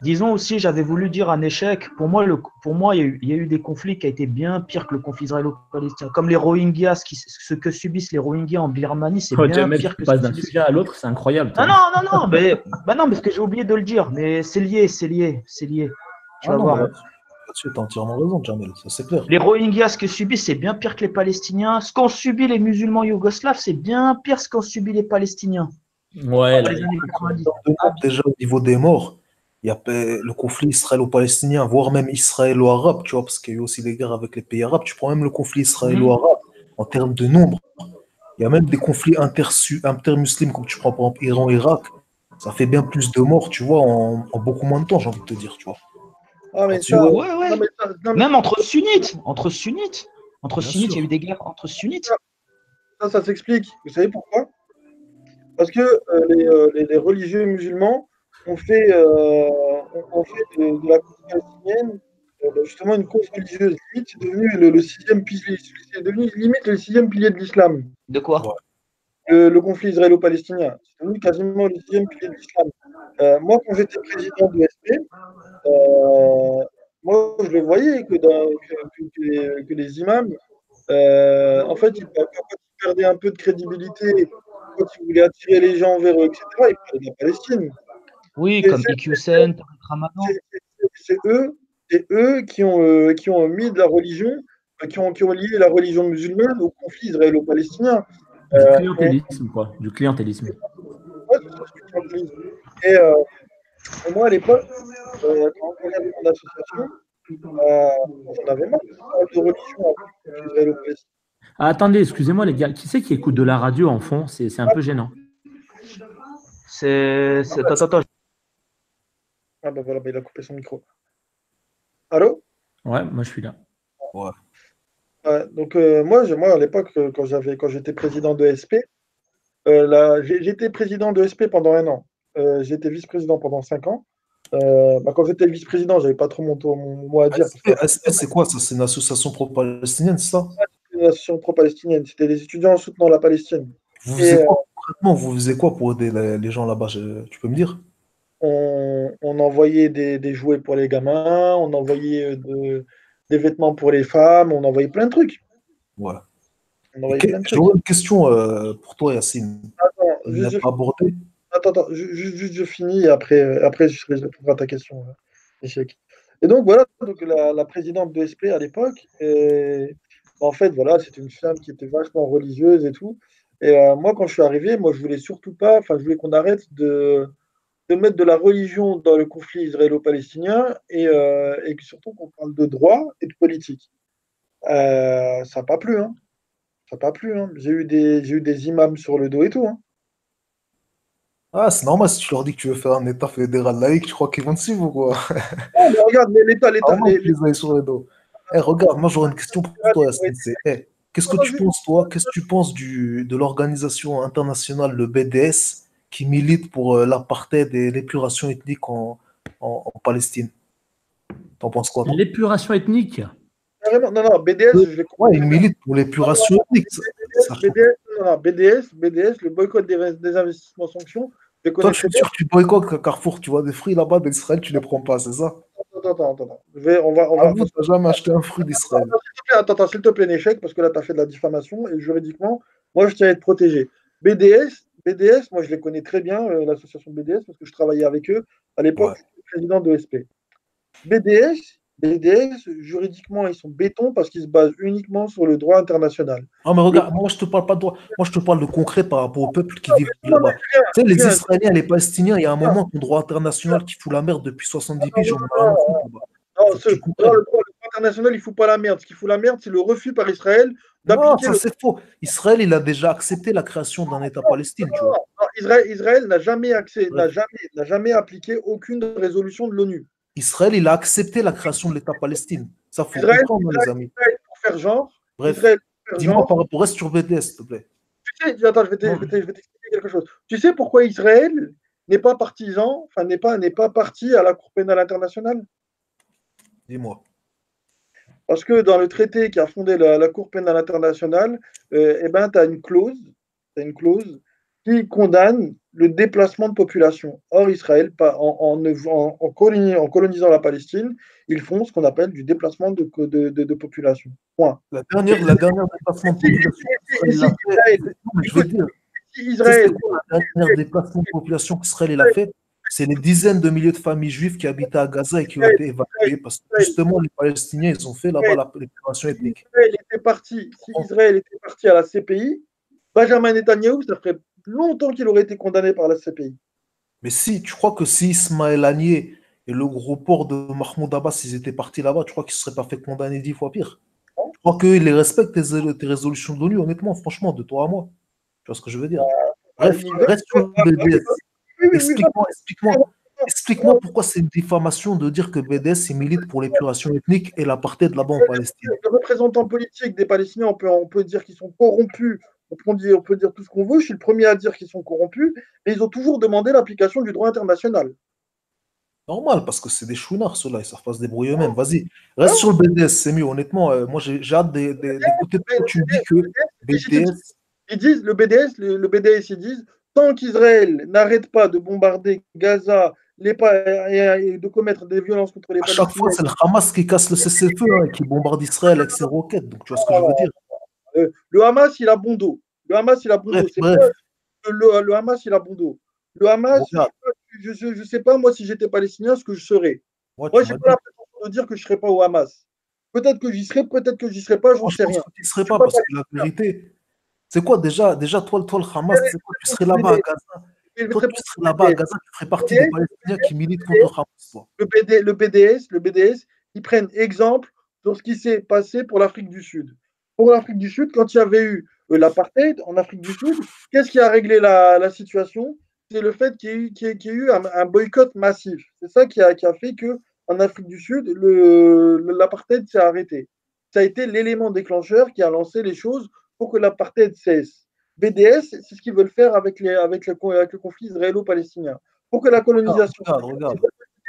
Disons aussi, j'avais voulu dire un échec. Pour moi, il y a eu des conflits qui ont été bien pires que le conflit israélo-palestinien. Comme les Rohingyas, ce que subissent les Rohingyas en Birmanie, c'est Oh, bien Jamel, pire tu que ce passes que d'un subissent. sujet à l'autre, c'est incroyable, Non, toi. non, non, non, mais, bah non, parce que j'ai oublié de le dire, mais c'est lié, c'est lié, c'est lié. Tu Ah vas non, mais voir. là-dessus, tu as entièrement raison, Jamel, ça c'est clair. Les Rohingyas, ce que subissent, c'est bien pire que les Palestiniens. Ce qu'ont subi les musulmans yougoslaves, c'est bien pire ce qu'ont subi les Palestiniens Ouais, dans là, les années écoute, 90. De morts, déjà au niveau des morts, il y a le conflit israélo-palestinien, voire même israélo-arabe, tu vois, parce qu'il y a eu aussi des guerres avec les pays arabes. Tu prends même le conflit Mhm. israélo-arabe en termes de nombre. Il y a même des conflits intermusulmans, comme tu prends par exemple Iran-Irak. Ça fait bien plus de morts, tu vois, en beaucoup moins de temps, j'ai envie de te dire, tu vois. Ah, mais Là-dessus, ça, ouais, Ouais, non, ouais. mais non, mais Même entre bien sunnites, il y a eu sûr. des guerres entre sunnites. ça s'explique. Vous savez pourquoi? Parce que les religieux musulmans ont fait de la cause palestinienne justement une cause religieuse. Limite, c'est devenu le sixième pilier, c'est devenu limite le sixième pilier de l'islam. De quoi? Ouais. Le conflit israélo-palestinien, c'est devenu quasiment le sixième pilier de l'islam. Moi, quand j'étais président de SP, moi, je le voyais que les imams, en fait, quand ils perdaient un peu de crédibilité, quand ils voulaient attirer les gens vers eux, etc., ils parlaient de la Palestine. Oui, Et comme Iqiyoussen, Tariq Ramadan. c'est- c'est eux qui ont mis de la religion, qui ont lié la religion musulmane au conflit israélo-palestinien. du Et clientélisme, quoi. Du clientélisme. ouais, c'est ça, ce que tu dis. Et, moi, à l'époque, quand j'avais mon association, euh, j'en avais marre qu'on parle de religion avec le conflit israélo-palestinien. Ah, attendez, excusez-moi, les gars. Qui c'est qui écoute de la radio en fond? C'est un peu gênant. Attends, attends. Ah bah voilà, bah, il a coupé son micro. Allô? Ouais, moi, je suis là. Ouais. Ouais, donc moi à l'époque, quand j'étais président de SP, j'étais président de SP pendant 1 an. J'étais vice-président pendant 5 ans. Bah, quand j'étais vice-président, j'avais pas trop mon mot à dire parce que ASP, c'est quoi ça? C'est une association pro-palestinienne, c'est ça? c'était une association pro-palestinienne, c'était les étudiants soutenant la Palestine. Vous Et faisiez quoi concrètement? Vous faisiez quoi pour aider les gens là-bas? Tu peux me dire? on envoyait des jouets pour les gamins, on envoyait des vêtements pour les femmes, on envoyait plein de trucs. Ouais. On envoyait plein de J'aurais trucs. une question pour toi, Yacine. Attends, On n'a pas abordé. juste je finis et après je répondrai à ta question, échec. Et donc voilà, donc la présidente de SP à l'époque, en fait, voilà, c'était une femme qui était vachement religieuse et tout. Et moi, quand je suis arrivé, moi, je voulais surtout pas, enfin, je voulais qu'on arrête de mettre de la religion dans le conflit israélo-palestinien et que surtout qu'on parle de droit et de politique. Ça n'a pas plu, hein. Ça n'a pas plu, hein. J'ai eu des imams sur le dos et tout, hein. Ah, c'est normal si tu leur dis que tu veux faire un État fédéral laïque, tu crois qu'ils vont te suivre ou quoi? Non, mais regarde, mais Normal que tu les ailles sur les dos. Eh, regarde, moi j'aurais une question pour toi, Yacine. Qu'est-ce que tu penses, toi? Qu'est-ce que tu penses de l'organisation internationale, le BDS, qui milite pour l'apartheid et l'épuration ethnique en Palestine? T'en penses quoi, toi? L'épuration ethnique. carrément, non, non, BDS, je les comprends Ouais, ils très bien. militent pour l'épuration ethnique. Ça choque. BDS, non, non, BDS, le boycott des investissements sanctions, je les Toi, connais je très suis bien. sûr que tu boycottes Carrefour, tu vois des fruits là-bas d'Israël, tu les prends pas, c'est ça? Attends. Avoue, t'as jamais acheté un fruit d'Israël. Attends, s'il te plaît, Néchec, parce que là, tu as fait de la diffamation et juridiquement, moi, je tiens à être protégé. BDS, moi, je les connais très bien, l'association BDS, parce que je travaillais avec eux à l'époque, Ouais. j'étais président de SP. BDS, juridiquement, ils sont béton parce qu'ils se basent uniquement sur le droit international. Non, mais Le... regarde, moi, je te parle pas de droit. Moi, je te parle de concret par rapport au peuple qui Non, vit non, là-bas. Tu sais, les rien, Israéliens et les Palestiniens, il y a un rien, moment, ton droit international qui fout la merde depuis 70 non, piges, non, j'en ai rien à foutre là-bas. non, Faut que tu alors, comprennes. le droit international, il ne fout pas la merde. Ce qui fout la merde, c'est le refus par Israël Non, d'appliquer ça le c'est faux. Israël, il a déjà accepté la création d'un État palestinien, tu vois. non, Israël Bref. n'a jamais appliqué aucune résolution de l'ONU. Israël, il a accepté la création de l'État palestinien. Ça, faut Israël, comprendre, hein, les amis. Israël, pour faire genre, Bref, dis-moi genre, par rapport, reste sur BDS, s'il te plaît. attends, Bon, je vais t'expliquer quelque chose. Tu sais pourquoi Israël n'est pas partisan, enfin n'est pas parti à la Cour pénale internationale? Dis-moi. Parce que dans le traité qui a fondé la Cour pénale internationale, eh ben, tu as une clause qui condamne le déplacement de population. Or, Israël, en colonisant la Palestine, ils font ce qu'on appelle du déplacement de population. Point. La dernière déplacement de population qu'Israël a fait, je veux dire, Israël, la dernière déplacement de population qu'Israël a fait, c'est les dizaines de milliers de familles juives qui habitaient à Gaza et qui ont été évacuées parce que justement les Palestiniens, ils ont fait là-bas l'épuration ethnique. Si Israël était parti à la CPI, Benjamin Netanyahou, ça ferait longtemps qu'il aurait été condamné par la CPI. Mais si, tu crois que si Ismaël Haniyeh et le gros port de Mahmoud Abbas, ils étaient partis là-bas, tu crois qu'ils ne se seraient pas fait condamner 10 fois pire? Je crois qu'ils les respectent, tes résolutions de l'ONU, honnêtement, franchement, de toi à moi. Tu vois ce que je veux dire? Bref, reste sur le BDS. Explique-moi pourquoi c'est une diffamation de dire que BDS milite pour l'épuration ethnique et l'apartheid là-bas en Palestine. Les représentants politiques des Palestiniens, on peut dire qu'ils sont corrompus, on peut dire tout ce qu'on veut, je suis le premier à dire qu'ils sont corrompus, mais ils ont toujours demandé l'application du droit international. Normal, parce que c'est des chouinards, ceux-là, ils savent pas se débrouiller eux-mêmes. Vas-y, reste sur le BDS, c'est mieux, honnêtement. Moi, j'ai hâte d'écouter pourquoi tu me dis que BDS. Ils disent, le BDS, ils disent, tant qu'Israël n'arrête pas de bombarder Gaza et de commettre des violences contre les Palestiniens. À chaque fois, c'est le Hamas qui casse le cessez-le-feu, hein, qui bombarde Israël avec ses roquettes. Donc, tu vois ce que je veux dire? Le Hamas, il a bon dos. Le Hamas, il a bon dos. Le Hamas, il a bon dos. Le Hamas, je ne sais pas, moi, si j'étais palestinien, ce que je serais. Moi, je n'ai pas la prétention de dire que je ne serais pas au Hamas. Peut-être que j'y serais, peut-être que j'y serais pas, j'en sais rien. Tu ne serais pas, parce que la vérité, c'est quoi déjà toi, le Hamas, c'est quoi? Tu serais là-bas à Gaza. Toi, tu serais là-bas à Gaza, tu ferais partie des Palestiniens qui militent contre le Hamas. Toi. Le BDS, ils prennent exemple sur ce qui s'est passé pour l'Afrique du Sud. Pour l'Afrique du Sud, quand il y avait eu l'apartheid en Afrique du Sud, qu'est-ce qui a réglé la situation? C'est le fait qu'il y ait eu un boycott massif. C'est ça qui a fait qu'en Afrique du Sud, l'apartheid s'est arrêté. Ça a été l'élément déclencheur qui a lancé les choses pour que l'apartheid cesse. BDS, c'est ce qu'ils veulent faire avec le conflit israélo-palestinien. Pour que la colonisation regarde.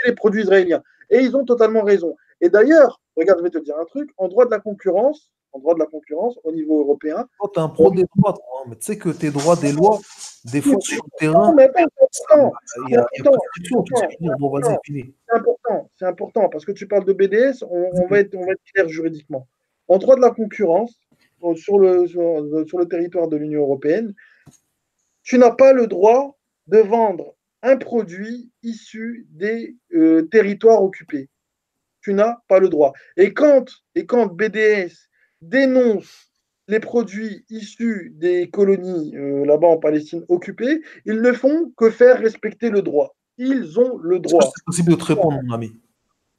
les produits israéliens. Et ils ont totalement raison. Et d'ailleurs, regarde, je vais te dire un truc, en droit de la concurrence, au niveau européen. Toi, tu es un pro des droits, toi, mais tu sais que tes droits des lois, des fois sur le terrain, il y a prescription. C'est important, parce que tu parles de BDS, on va être clair juridiquement. En droit de la concurrence, sur le territoire de l'Union européenne, tu n'as pas le droit de vendre un produit issu des territoires occupés. Tu n'as pas le droit. Et quand BDS dénonce les produits issus des colonies là-bas en Palestine occupées, ils ne font que faire respecter le droit. Ils ont le droit. C'est possible de te répondre, mon ami.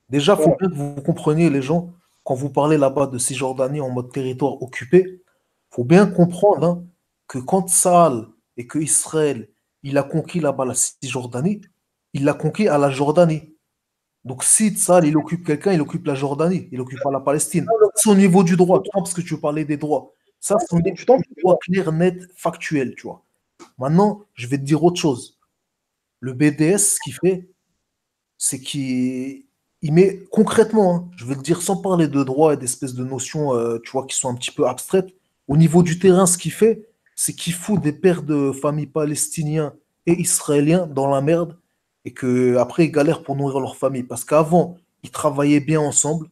Déjà, il faut bien que vous compreniez, les gens, quand vous parlez là-bas de Cisjordanie en mode territoire occupé, il faut bien comprendre hein, que quand Tsahal et que Israël, il a conquis là-bas la Cisjordanie, il l'a conquis à la Jordanie. Donc si Tsahal, il occupe quelqu'un, il occupe la Jordanie, il n'occupe pas la Palestine. C'est au niveau du droit, parce que tu parlais des droits. Ça, c'est un droit clair, net, factuel, tu vois. Maintenant, je vais te dire autre chose. Le BDS, ce qu'il fait, c'est qu'il met concrètement, hein, je vais te dire sans parler de droit et d'espèces de notions, tu vois, qui sont un petit peu abstraites. Au niveau du terrain, ce qu'il fait, c'est qu'il fout des pères de familles palestiniens et israéliens dans la merde et qu'après, ils galèrent pour nourrir leur famille. Parce qu'avant, ils travaillaient bien ensemble.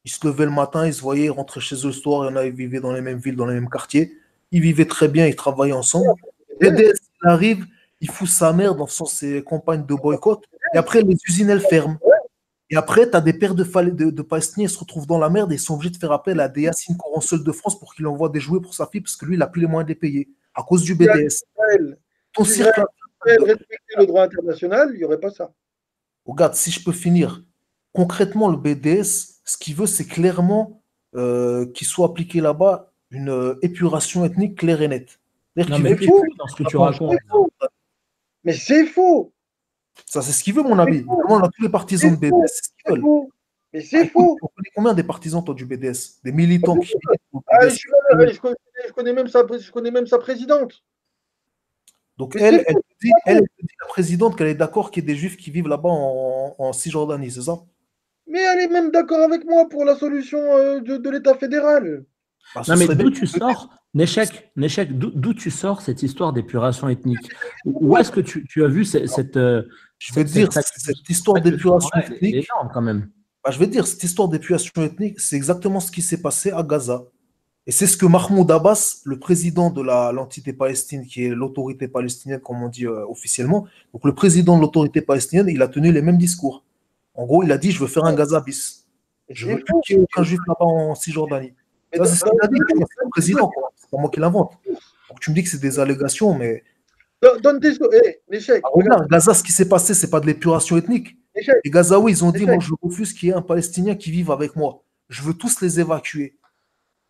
Ils se levaient le matin, ils se voyaient, ils rentraient chez eux le soir, il y en a, ils vivaient dans les mêmes villes, dans les mêmes quartiers. Ils vivaient très bien, ils travaillaient ensemble. BDS, il arrive, il fout sa merde en faisant ses campagnes de boycott. Et après, les usines, elles ferment. Et après, tu as des pères de Palestiniens, ils se retrouvent dans la merde et ils sont obligés de faire appel à des Yassine Coran-Seul de France pour qu'il envoie des jouets pour sa fille parce que lui, il n'a plus les moyens de les payer à cause du BDS. Ton cirque respecter le droit international, il n'y aurait pas ça. Regarde, si je peux finir. Concrètement, le BDS, ce qu'il veut, c'est clairement qu'il soit appliqué là-bas une épuration ethnique claire et nette. Non, mais c'est faux dans ce que tu racontes. Mais c'est faux. Ça, c'est ce qu'il veut, mon ami. Demande à tous les partisans de BDS, c'est ce qu'ils veulent. Mais c'est faux. On connaît combien des partisans, toi, du BDS? Des militants qui je connais même sa présidente. Donc, elle dit, la présidente, qu'elle est d'accord qu'il y ait des juifs qui vivent là-bas en Cisjordanie, c'est ça? Mais elle est même d'accord avec moi pour la solution de l'État fédéral. Non, mais d'où tu sors Nechek, d'où tu sors cette histoire d'épuration ethnique? Où est-ce que tu as vu cette Je vais dire, cette histoire d'épuration c'est ethnique, énorme quand même. je vais dire, cette histoire d'épuration ethnique, c'est exactement ce qui s'est passé à Gaza. Et c'est ce que Mahmoud Abbas, le président de l'entité palestinienne, qui est l'autorité palestinienne, comme on dit officiellement, donc le président de l'autorité palestinienne, il a tenu les mêmes discours. En gros, il a dit, je veux faire un Gaza bis. Je veux plus qu'il y ait aucun juif là-bas en Cisjordanie. Ça, c'est ce qu'il a dit, c'est le président, quoi. C'est pas moi qui l'invente. Donc tu me dis que c'est des allégations, mais Donne tes choses. L'échec. regarde, Gaza, ce qui s'est passé, c'est pas de l'épuration ethnique. Les Gazaouis, ils ont dit, moi, je refuse qu'il y ait un Palestinien qui vive avec moi. Je veux tous les évacuer.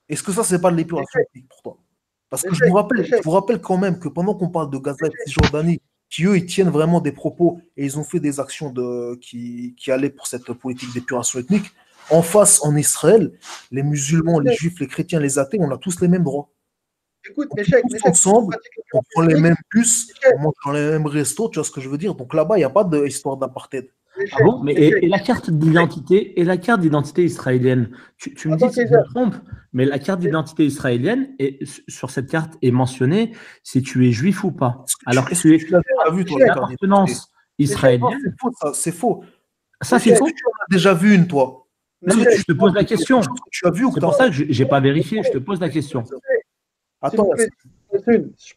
Est-ce que ça, c'est pas de l'épuration ethnique pour toi? Parce que je vous rappelle quand même que pendant qu'on parle de Gaza et de Cisjordanie, qui eux, ils tiennent vraiment des propos et ils ont fait des actions qui allaient pour cette politique d'épuration ethnique, en face, en Israël, les musulmans, les juifs, les chrétiens, les athées, on a tous les mêmes droits. Écoute, On est tous ensemble, on prend les mêmes bus, on mange dans les mêmes restos, tu vois ce que je veux dire? Donc là-bas, il n'y a pas d'histoire d'apartheid. Ah bon, mais et la carte d'identité israélienne, tu me dis que je me trompe, mais la carte d'identité israélienne, sur cette carte est mentionné si tu es juif ou pas. Alors que tu es l'appartenance israélienne. C'est faux. Ça, c'est faux. Tu en as déjà vu une, toi? Je te pose la question. Tu as vu ou c'est pour ça que je n'ai pas vérifié, je te pose la question. Attends, je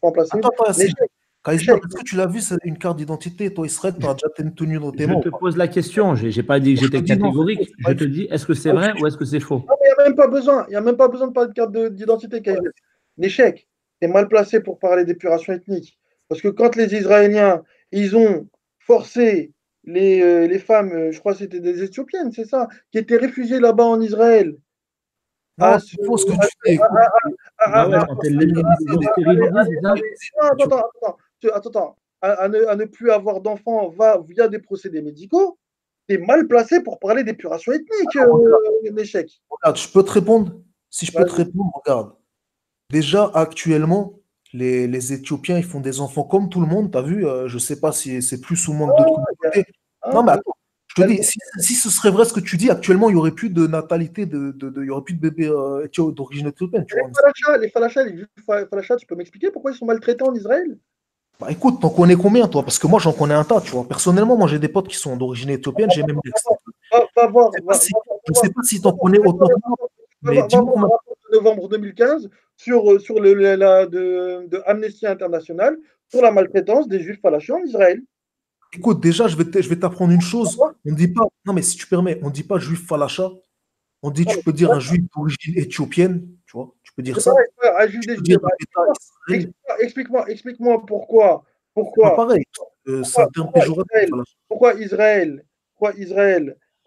peux en placer une. Est-ce que tu l'as vu, c'est une carte d'identité? Toi, Israël, tu as déjà tenu dans tes mains. Je te pose la question. Je n'ai pas dit que j'étais catégorique. Je te dis, est-ce que c'est vrai ou est-ce que c'est faux? Il n'y a même pas besoin. Il n'y a même pas besoin de parler de carte d'identité. L'échec, tu es mal placé pour parler d'épuration ethnique. Parce que quand les Israéliens, ils ont forcé les femmes, je crois que c'était des Éthiopiennes, c'est ça, qui étaient réfugiées là-bas en Israël. C'est faux ce que tu fais. Attends. À ne plus avoir d'enfants via des procédés médicaux, tu es mal placé pour parler d'épuration ethnique, l'échec. Regarde, je peux te répondre. Si je peux te répondre, regarde. Déjà, actuellement, les Éthiopiens, ils font des enfants comme tout le monde, tu as vu, je ne sais pas si c'est plus ou moins de d'autres communautés. Non, mais attends, je te dis, si ce serait vrai ce que tu dis, actuellement, il n'y aurait plus de natalité, il n'y aurait plus de bébés d'origine éthiopienne. Les falachas, tu peux m'expliquer pourquoi ils sont maltraités en Israël? Bah écoute, t'en connais combien, toi? Parce que moi, j'en connais un tas, tu vois. Personnellement, moi, j'ai des potes qui sont d'origine éthiopienne, j'ai même des ex. Je ne sais pas si t'en connais autant que moi, mais dis-moi comment. Novembre 2015 sur de Amnesty International sur la maltraitance des juifs falachés en Israël. Écoute, déjà, je vais t'apprendre une chose. On dit pas, non, mais si tu permets, on ne dit pas juif falacha. On dit, tu peux dire un juif d'origine éthiopienne, tu vois. Tu peux dire ça. Explique-moi pourquoi. Pas pareil. C'est un terme péjoratif. Pourquoi Israël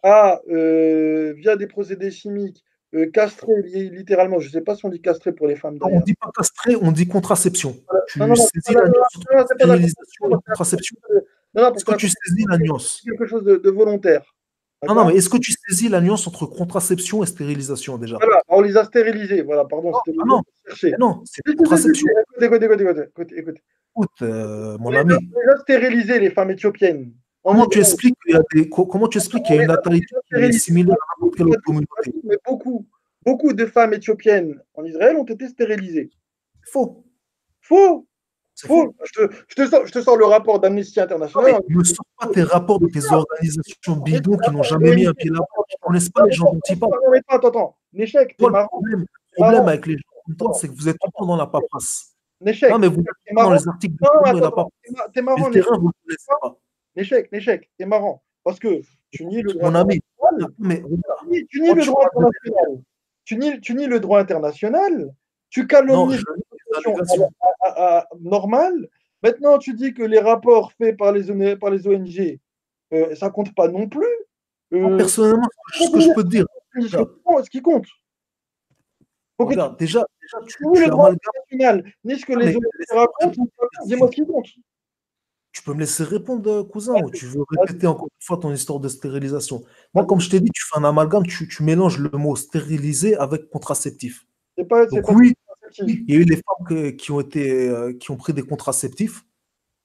a, via des procédés chimiques, castré, littéralement, je ne sais pas si on dit castré pour les femmes. On ne dit pas castré, on dit contraception. Tu saisis la nuance entre stérilisation et contraception. Est-ce que tu saisis la nuance? Quelque chose de volontaire. Non, mais est-ce que tu saisis la nuance entre contraception et stérilisation déjà? Voilà, on les a stérilisés. Voilà, pardon. Non, c'est contraception. Écoute, mon ami. On a stérilisé les femmes éthiopiennes. Comment tu expliques qu'il y a une natalité qui est similaire à n'importe quelle autre communauté? Mais beaucoup de femmes éthiopiennes en Israël ont été stérilisées. Faux. Je te sors le rapport d'Amnesty International. Ne me sors pas tes rapports de tes organisations bidons qui n'ont jamais mis un pied là-bas. Tu ne connais pas les gens dont ils parlent. Attends. L'échec, le problème avec les gens comme toi, c'est que vous êtes tout le temps dans la paperasse. Non, mais vous êtes dans les articles de la paperasse. T'es marrant, le terrain, vous ne le connaissez pas. L'échec, t'es marrant. Parce que tu nies le droit tu nies le droit international, tu calomnies normale. Maintenant, tu dis que les rapports faits par les ONG, ça compte pas non plus. Personnellement, ce que je peux te dire. Ce qui compte. Regarde, déjà, tu le droit international, ni ce que les ONG racontent, dis-moi ce qui compte. Tu peux me laisser répondre, cousin, ou tu veux répéter encore une fois ton histoire de stérilisation? Moi, comme je t'ai dit, tu fais un amalgame, tu mélanges le mot stérilisé avec contraceptif. Oui, il y a eu des femmes qui ont pris des contraceptifs,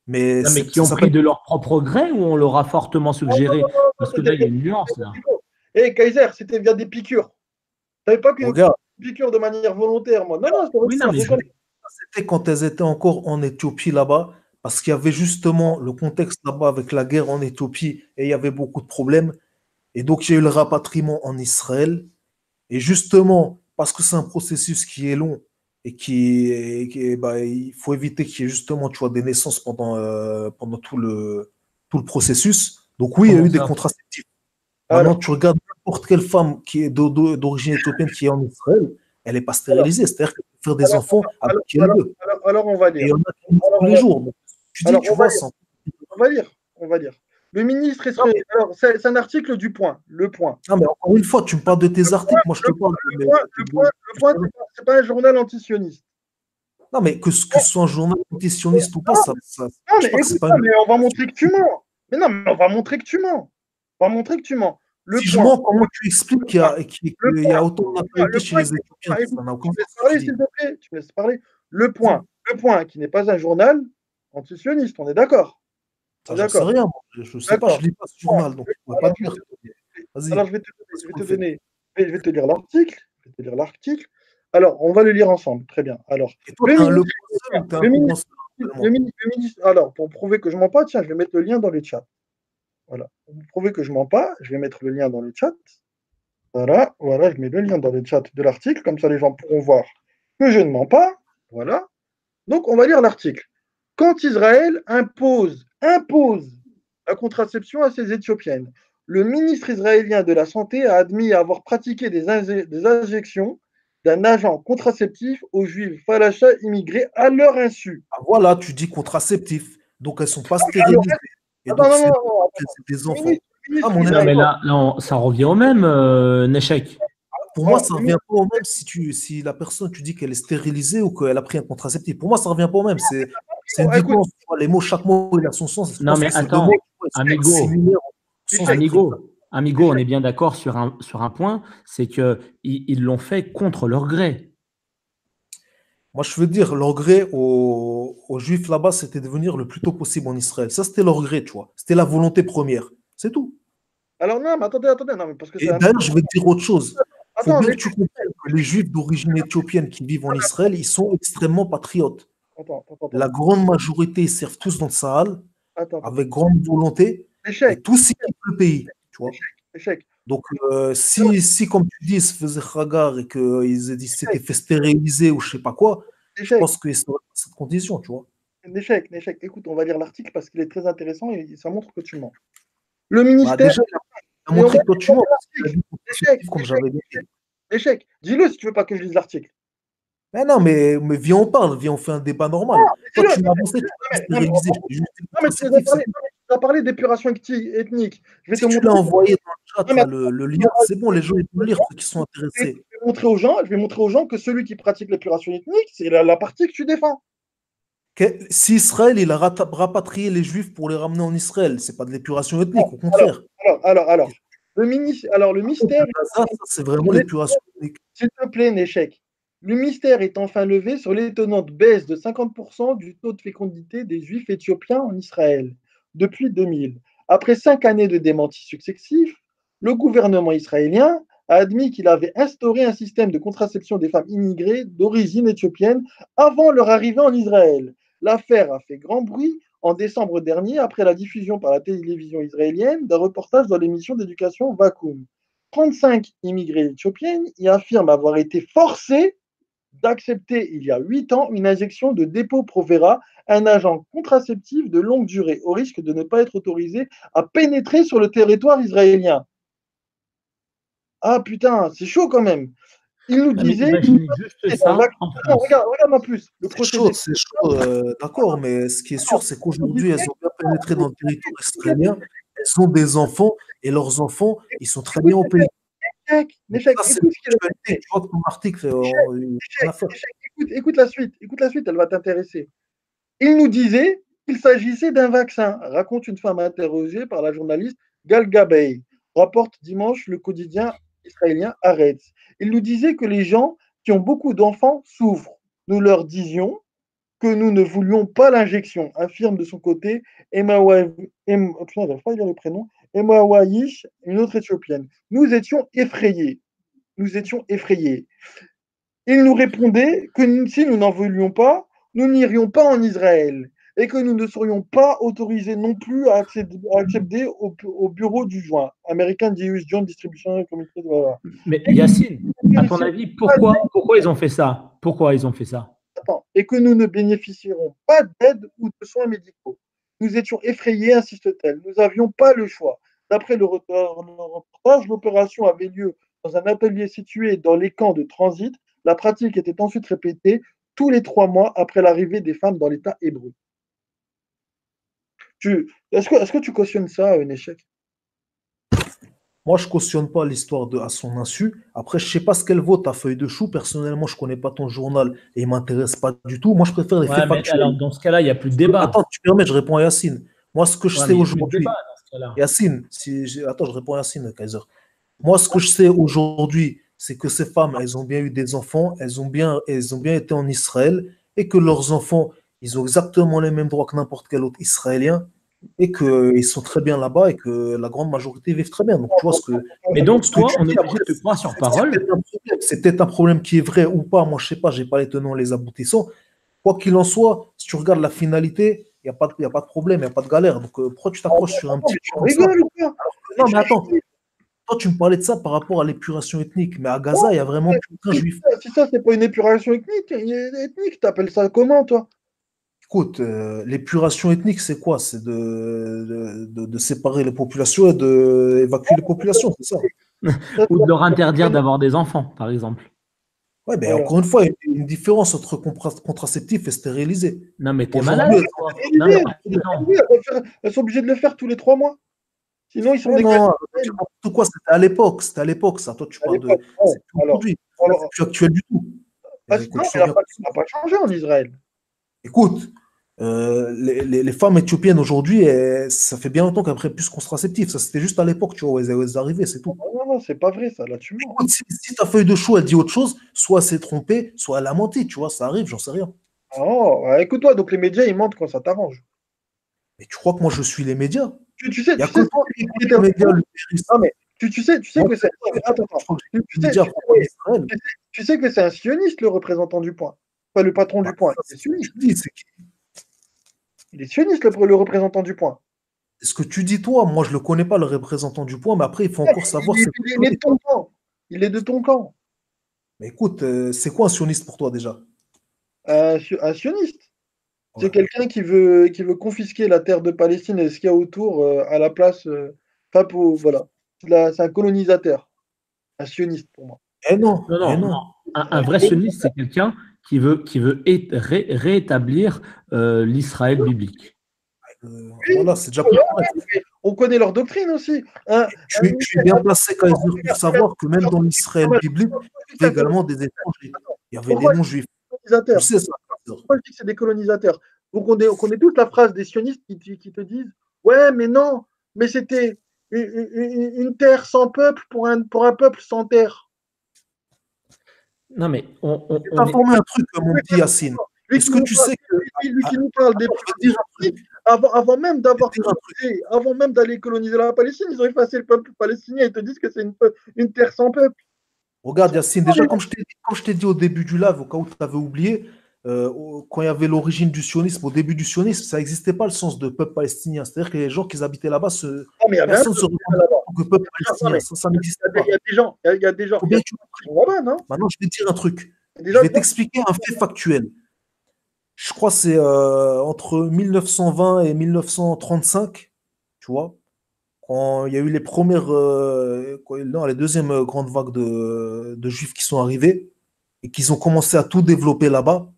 mais qui ont pris de leur propre gré ou on leur a fortement suggéré? Parce que là, il y a une nuance. Là. Kaiser, c'était via des piqûres. Tu savais pas que piqûre de manière volontaire, moi. Non, non, Oui, non, mais c'était quand elles étaient encore en Éthiopie là-bas, parce qu'il y avait justement le contexte là-bas avec la guerre en Éthiopie et il y avait beaucoup de problèmes. Et donc, il y a eu le rapatriement en Israël. Et justement, parce que c'est un processus qui est long et bah, il faut éviter qu'il y ait justement, tu vois, des naissances pendant tout le processus. Donc oui, il y a comment eu des ça? contraceptifs. Maintenant, Alors, tu regardes n'importe quelle femme qui est d'origine éthiopienne qui est en Israël, elle n'est pas alors, stérilisée. C'est-à-dire qu'elle peut faire des alors, enfants avec alors, qui elle alors, veut. alors, on va Et il lire. y en a qui le font Alors, tous on les va, jours. Donc, tu dis, alors, tu vois, sans... on va lire. On va lire. Le ministre Non, israélien. mais, Alors, c'est un article du Point. Le Point. non, mais encore une fois, tu me parles de tes articles. Moi, je te parle de mes... Le point, c'est pas un journal antisioniste. Non, mais que ce soit un journal antisioniste ou pas, Non, je mais crois que c'est écoute pas ça, une... mais on va montrer que tu mens. Mais non, mais on va montrer que tu mens. On va montrer que tu mens. Le Si je Point. mens, comment tu expliques Le qu'il y point. a autant de natalité chez les Éthiopiens? Écoute, Ça n'a tu aucun me laisses sens ce que tu parler, dis. s'il te plaît. Tu me laisses parler. Le Vas-y. Point. Le Point, qui n'est pas un journal antisioniste. On est d'accord. On Ça, est j'en sais d'accord. rien. Moi. Je ne sais pas, je D'accord. lis pas ce journal, donc je ne pourrais pas Alors, te dire. alors, Vas-y, je vais passe-moi te le fait. donner. Je vais te lire l'article. Je vais te lire l'article. Alors, on va le lire ensemble. Très bien. Alors, Et toi, le t'es un Le ministre. Point seul ou t'es un Le Comment ministre. seul actuellement? Le ministre. Alors, pour prouver que je mens pas, tiens, je vais mettre le lien dans le chat. Voilà. Pour prouver que je mens pas, je vais mettre le lien dans le chat. Voilà, voilà, je mets le lien dans le chat de l'article, comme ça les gens pourront voir que je ne mens pas. Voilà. Donc, on va lire l'article. Quand Israël impose la contraception à ses Éthiopiennes, le ministre israélien de la Santé a admis avoir pratiqué des injections d'un agent contraceptif aux juifs falachas immigrés à leur insu. Ah, voilà, tu dis contraceptif. Donc, elles ne sont pas Alors, stérilisées. Et attends, donc, non, non, c'est non, attends. des Le enfants. ministre, Ah, ministre mon Non, ami, mais israélien. là, ça revient au même, Nechek. pour moi, Non, ça ne revient pas au même si la personne, tu dis qu'elle est stérilisée ou qu'elle a pris un contraceptif. Pour moi, ça ne revient pas au même. C'est une écoute, différence. Tu vois, les mots, chaque mot, il a son sens. Je Non, pense mais que ces deux mots, attends, tu vois, ils sont amigo, similaires au sens de truc. amigo, on est bien d'accord sur un point, c'est que ils l'ont fait contre leur gré. Moi, je veux dire, leur gré aux Juifs là-bas, c'était de venir le plus tôt possible en Israël. Ça, c'était leur gré, tu vois. C'était la volonté première. C'est tout. alors non, mais attendez, non, mais parce que c'est Et un. d'ailleurs, je vais te dire autre chose. Il faut Attends, bien mais que tu comprennes que les Juifs d'origine éthiopienne qui vivent en Israël, ils sont extrêmement patriotes. La attends, grande majorité, ils servent tous dans le Sahel attends. avec grande volonté et Échec, tous ils quittent le pays, tu vois. échec, Donc, si, comme tu dis, ils se faisaient Hagar et qu'ils s'étaient fait stériliser ou je sais pas quoi, je échec, pense qu'ils seraient dans cette condition, tu vois. échec. Écoute, on va lire l'article parce qu'il est très intéressant et ça montre que tu mens. Le Bah, ministère. déjà, il a Et on va montré que toi, tu lire mens, parce qu'il a l'article. dit contraceptif, comme j'avais dit. Échec. Dis-le si tu veux pas que je lise l'article. Mais non, mais viens, on parle, viens, on fait un débat normal. Toi, Dis-le. tu m'as avancé, tu m'as Non, mais, stérilisé, je t'ai juste dit non, mais tu nous as contraceptif, c'est parlé, tout. non, mais tu as parlé d'épuration ethnique. Je vais te Si tu montrer. l'as envoyé dans le Non, chat, mais là, le lien, c'est bon, les gens, ils peuvent lire, ceux qui sont intéressés. je vais montrer aux gens que celui qui pratique l'épuration ethnique, c'est la partie que tu défends. Si Israël, il a rapatrié les Juifs pour les ramener en Israël, c'est pas de l'épuration ethnique, au Alors, contraire. alors. Le mystère. Ça, c'est vraiment l'épuration ethnique. S'il te plaît, Néchec. Le mystère est enfin levé sur l'étonnante baisse de 50% du taux de fécondité des Juifs éthiopiens en Israël depuis 2000. Après 5 années de démentis successifs, le gouvernement israélien a admis qu'il avait instauré un système de contraception des femmes immigrées d'origine éthiopienne avant leur arrivée en Israël. L'affaire a fait grand bruit en décembre dernier après la diffusion par la télévision israélienne d'un reportage dans l'émission d'éducation Vacuum. 35 immigrés éthiopiennes y affirment avoir été forcés d'accepter il y a 8 ans une injection de Depo-Provera, un agent contraceptif de longue durée, au risque de ne pas être autorisé à pénétrer sur le territoire israélien. Ah putain, c'est chaud quand même. Il nous Non, mais disait. imaginez juste ça en Non, France. regarde en plus. Le procédé. C'est chaud, d'accord, mais ce qui est sûr, c'est qu'aujourd'hui, elles ont bien pénétré dans le territoire israélien, elles ont des enfants, et leurs enfants, ils sont très bien au pays. Donc ça, c'est l'actualité. Tu vois que ton article, Écoute la suite, elle va t'intéresser. Il nous disait qu'il s'agissait d'un vaccin, raconte une femme interrogée par la journaliste Gal Gabay, rapporte dimanche le quotidien israélien Haaretz. Il nous disait que les gens qui ont beaucoup d'enfants souffrent. Nous leur disions que nous ne voulions pas l'injection, affirme de son côté Emma Wayish, une autre éthiopienne. Nous étions effrayés. Il nous répondait que si nous n'en voulions pas, nous n'irions pas en Israël et que nous ne serions pas autorisés non plus à accéder au bureau du joint, American Jewish Joint Distribution Committee. Voilà. Mais Yacine, à ton avis, pourquoi ils ont fait ça? Pourquoi ils ont fait ça? Et que nous ne bénéficierons pas d'aide ou de soins médicaux. Nous étions effrayés, insiste-t-elle. Nous n'avions pas le choix. D'après le reportage, l'opération avait lieu dans un atelier situé dans les camps de transit. La pratique était ensuite répétée tous les 3 mois après l'arrivée des femmes dans l'État hébreu. Est-ce que tu cautionnes ça, un échec? Moi, je cautionne pas l'histoire à son insu. Après, je sais pas ce qu'elle vaut, ta feuille de chou. Personnellement, je connais pas ton journal et il m'intéresse pas du tout. Moi, je préfère les faits factuels. Alors, dans ce cas-là, il n'y a plus de débat. Attends, tu permets, je réponds à Yacine. Moi, ce que je sais aujourd'hui. Yacine, attends, je réponds à Yacine, Kaiser. Moi, ce que je sais aujourd'hui, c'est que ces femmes, elles ont bien eu des enfants, elles ont bien été en Israël et que leurs enfants, ils ont exactement les mêmes droits que n'importe quel autre Israélien et qu'ils sont très bien là-bas et que la grande majorité vivent très bien. Donc, tu vois ce que. Mais donc, toi, on est obligé de te croire sur parole. C'est peut-être un problème qui est vrai ou pas. Moi, je sais pas, j'ai pas les tenants, les aboutissants. Quoi qu'il en soit, si tu regardes la finalité, il n'y a pas de problème, il n'y a pas de galère. Donc, pourquoi tu t'approches sur un petit truc comme ça? Non, mais attends. Toi, tu me parlais de ça par rapport à l'épuration ethnique, mais à Gaza, il y a vraiment aucun juif. Si ça, c'est pas une épuration ethnique, t'appelles ça comment, toi? Écoute, l'épuration ethnique, c'est quoi? C'est de séparer les populations et d'évacuer les populations, c'est ça? Ou de leur interdire d'avoir des enfants, par exemple. Ouais, mais voilà. Encore une fois, il y a une différence entre contraceptif et stérilisé. Non, mais t'es malade. Elles sont obligées de le faire tous les 3 mois. Sinon, ils sont des Non, n'importe quoi, c'était à l'époque, ça. Toi, tu parles de. C'est aujourd'hui. C'est plus actuel du tout. Non, ça n'a pas changé en Israël. Écoute, les femmes éthiopiennes aujourd'hui, ça fait bien longtemps qu'elles prennent plus contraceptif. Ça, c'était juste à l'époque, tu vois, où elles arrivaient, c'est tout. Non, c'est pas vrai, ça. Là, tu mens. Écoute, si ta feuille de chou, elle dit autre chose, soit elle s'est trompée, soit elle a menti, tu vois, ça arrive, j'en sais rien. Oh, écoute-toi, donc les médias, ils mentent quand ça t'arrange. Mais tu crois que moi, je suis les médias? Tu sais, il y a que toi qui écoutes les médias. Non, mais tu sais que c'est. Attends. Tu sais que c'est un sioniste, le représentant du Point. Pas le patron du Point. C'est sioniste. Il est sioniste, le représentant du Point. C'est ce que tu dis, toi. Moi, je ne le connais pas, le représentant du Point, mais après, il faut encore savoir. Il est de ton camp. Il est de ton camp. Mais écoute, c'est quoi un sioniste pour toi, déjà? Un sioniste. Ouais. C'est quelqu'un qui veut confisquer la terre de Palestine et ce qu'il y a autour à la place. Voilà. C'est un colonisateur. Un sioniste, pour moi. Non. Un vrai sioniste, c'est quelqu'un qui veut réétablir l'Israël biblique. Voilà, c'est déjà on connaît leur doctrine aussi. Tu es bien placé, Kaiser, pour savoir que même dans l'Israël biblique, il y avait également des étrangers. Il y avait des non-juifs. Tu sais ça. Pourquoi je dis que c'est des colonisateurs? Donc on connaît toute la phrase des sionistes qui te disent ouais, mais non, mais c'était une terre sans peuple pour un peuple sans terre. Non, mais on t'as formé un truc, mon petit Yacine. Est-ce que tu sais que. Lui qui nous parle des avant même d'aller coloniser la Palestine, ils ont effacé le peuple palestinien et te disent que c'est une terre sans peuple. Regarde, Yacine, déjà, comme je t'ai dit au début du live, au cas où tu avais oublié, quand il y avait l'origine du sionisme, au début du sionisme, ça n'existait pas le sens de peuple palestinien. C'est-à-dire que les gens qui habitaient là-bas, personne ne se reconnaissait en tant que peuple palestinien. Ça n'existait pas. Il y a des gens. Maintenant, je vais te dire un truc. Je vais t'expliquer un fait factuel. Je crois que c'est entre 1920 et 1935, tu vois, quand il y a eu les deuxièmes grandes vagues de juifs qui sont arrivés et qu'ils ont commencé à tout développer là-bas,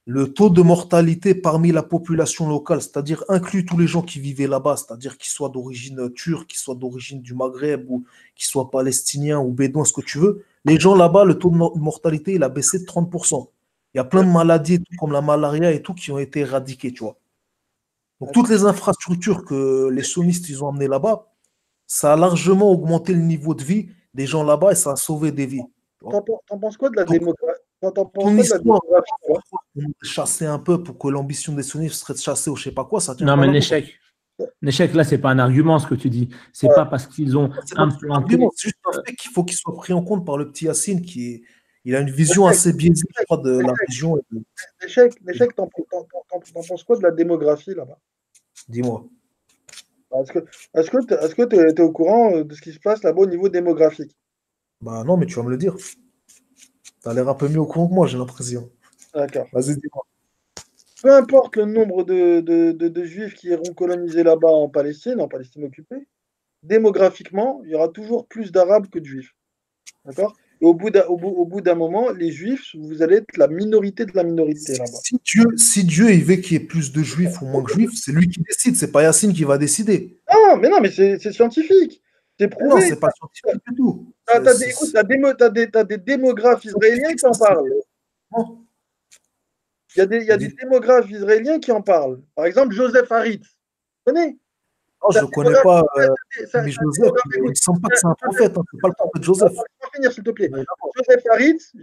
le taux de mortalité parmi la population locale, c'est-à-dire inclus tous les gens qui vivaient là-bas, c'est-à-dire qu'ils soient d'origine turque, qu'ils soient d'origine du Maghreb ou qu'ils soient palestiniens ou bédouins, ce que tu veux, les gens là-bas, le taux de mortalité, il a baissé de 30%. Il y a plein de maladies, comme la malaria et tout, qui ont été éradiquées, tu vois. Donc, toutes les infrastructures que les sionistes ils ont amenées là-bas, ça a largement augmenté le niveau de vie des gens là-bas et ça a sauvé des vies. T'en penses quoi de la démocratie? Ton histoire, on chasser un peu pour que l'ambition des sionistes serait de chasser ou je sais pas quoi, ça tient. Non, mais l'échec, là, c'est pas un argument ce que tu dis. C'est pas parce qu'ils ont implanté. C'est juste un fait qu'il faut qu'il soit pris en compte par le petit Yacine qui Il a une vision assez biaisée, je crois, de la région. L'échec, t'en penses quoi de la démographie là-bas? Dis-moi. Est-ce que tu es au courant de ce qui se passe là-bas au niveau démographique? Bah non, mais tu vas me le dire. Tu as l'air un peu mieux au courant que moi, j'ai l'impression. D'accord. Vas-y, dis-moi. Peu importe le nombre de juifs qui iront coloniser là-bas en Palestine occupée, démographiquement, il y aura toujours plus d'arabes que de juifs. D'accord? Et au bout d'un moment, les juifs, vous allez être la minorité de la minorité là-bas. Si Dieu il veut qu'il y ait plus de juifs ou moins de juifs, c'est lui qui décide, c'est pas Yacine qui va décider. Ah, mais non, mais c'est scientifique. C'est prouvé. Non, c'est pas scientifique du tout. T'as des démographes israéliens qui en parlent. Non. Il y a des démographes israéliens qui en parlent. Par exemple, Joseph Haritz. Tu connais? Non, je ne connais pas mais Joseph, il ne semble pas que c'est un prophète, hein, c'est pas le prophète Joseph. Laisse-moi finir, s'il te plaît.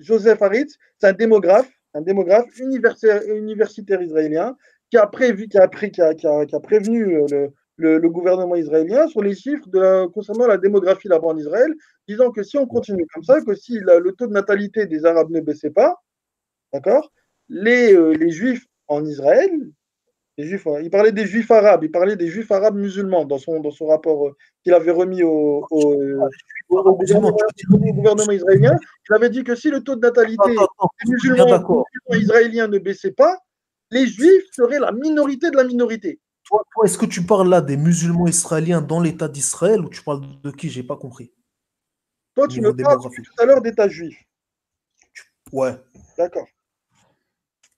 Joseph Haritz, c'est un démographe universitaire israélien qui a prévenu le gouvernement israélien sur les chiffres concernant la démographie là-bas en Israël, disant que si on continue comme ça, que si le taux de natalité des Arabes ne baissait pas, d'accord, les Juifs en Israël, il parlait des Juifs arabes, il parlait des Juifs arabes musulmans dans son rapport qu'il avait remis au gouvernement israélien. Il avait dit que si le taux de natalité des musulmans israéliens ne baissait pas, les Juifs seraient la minorité de la minorité. Toi, est-ce que tu parles là des musulmans israéliens dans l'État d'Israël ou tu parles de qui? J'ai pas compris. Toi, tu me parles tout à l'heure d'État juif. Ouais. D'accord.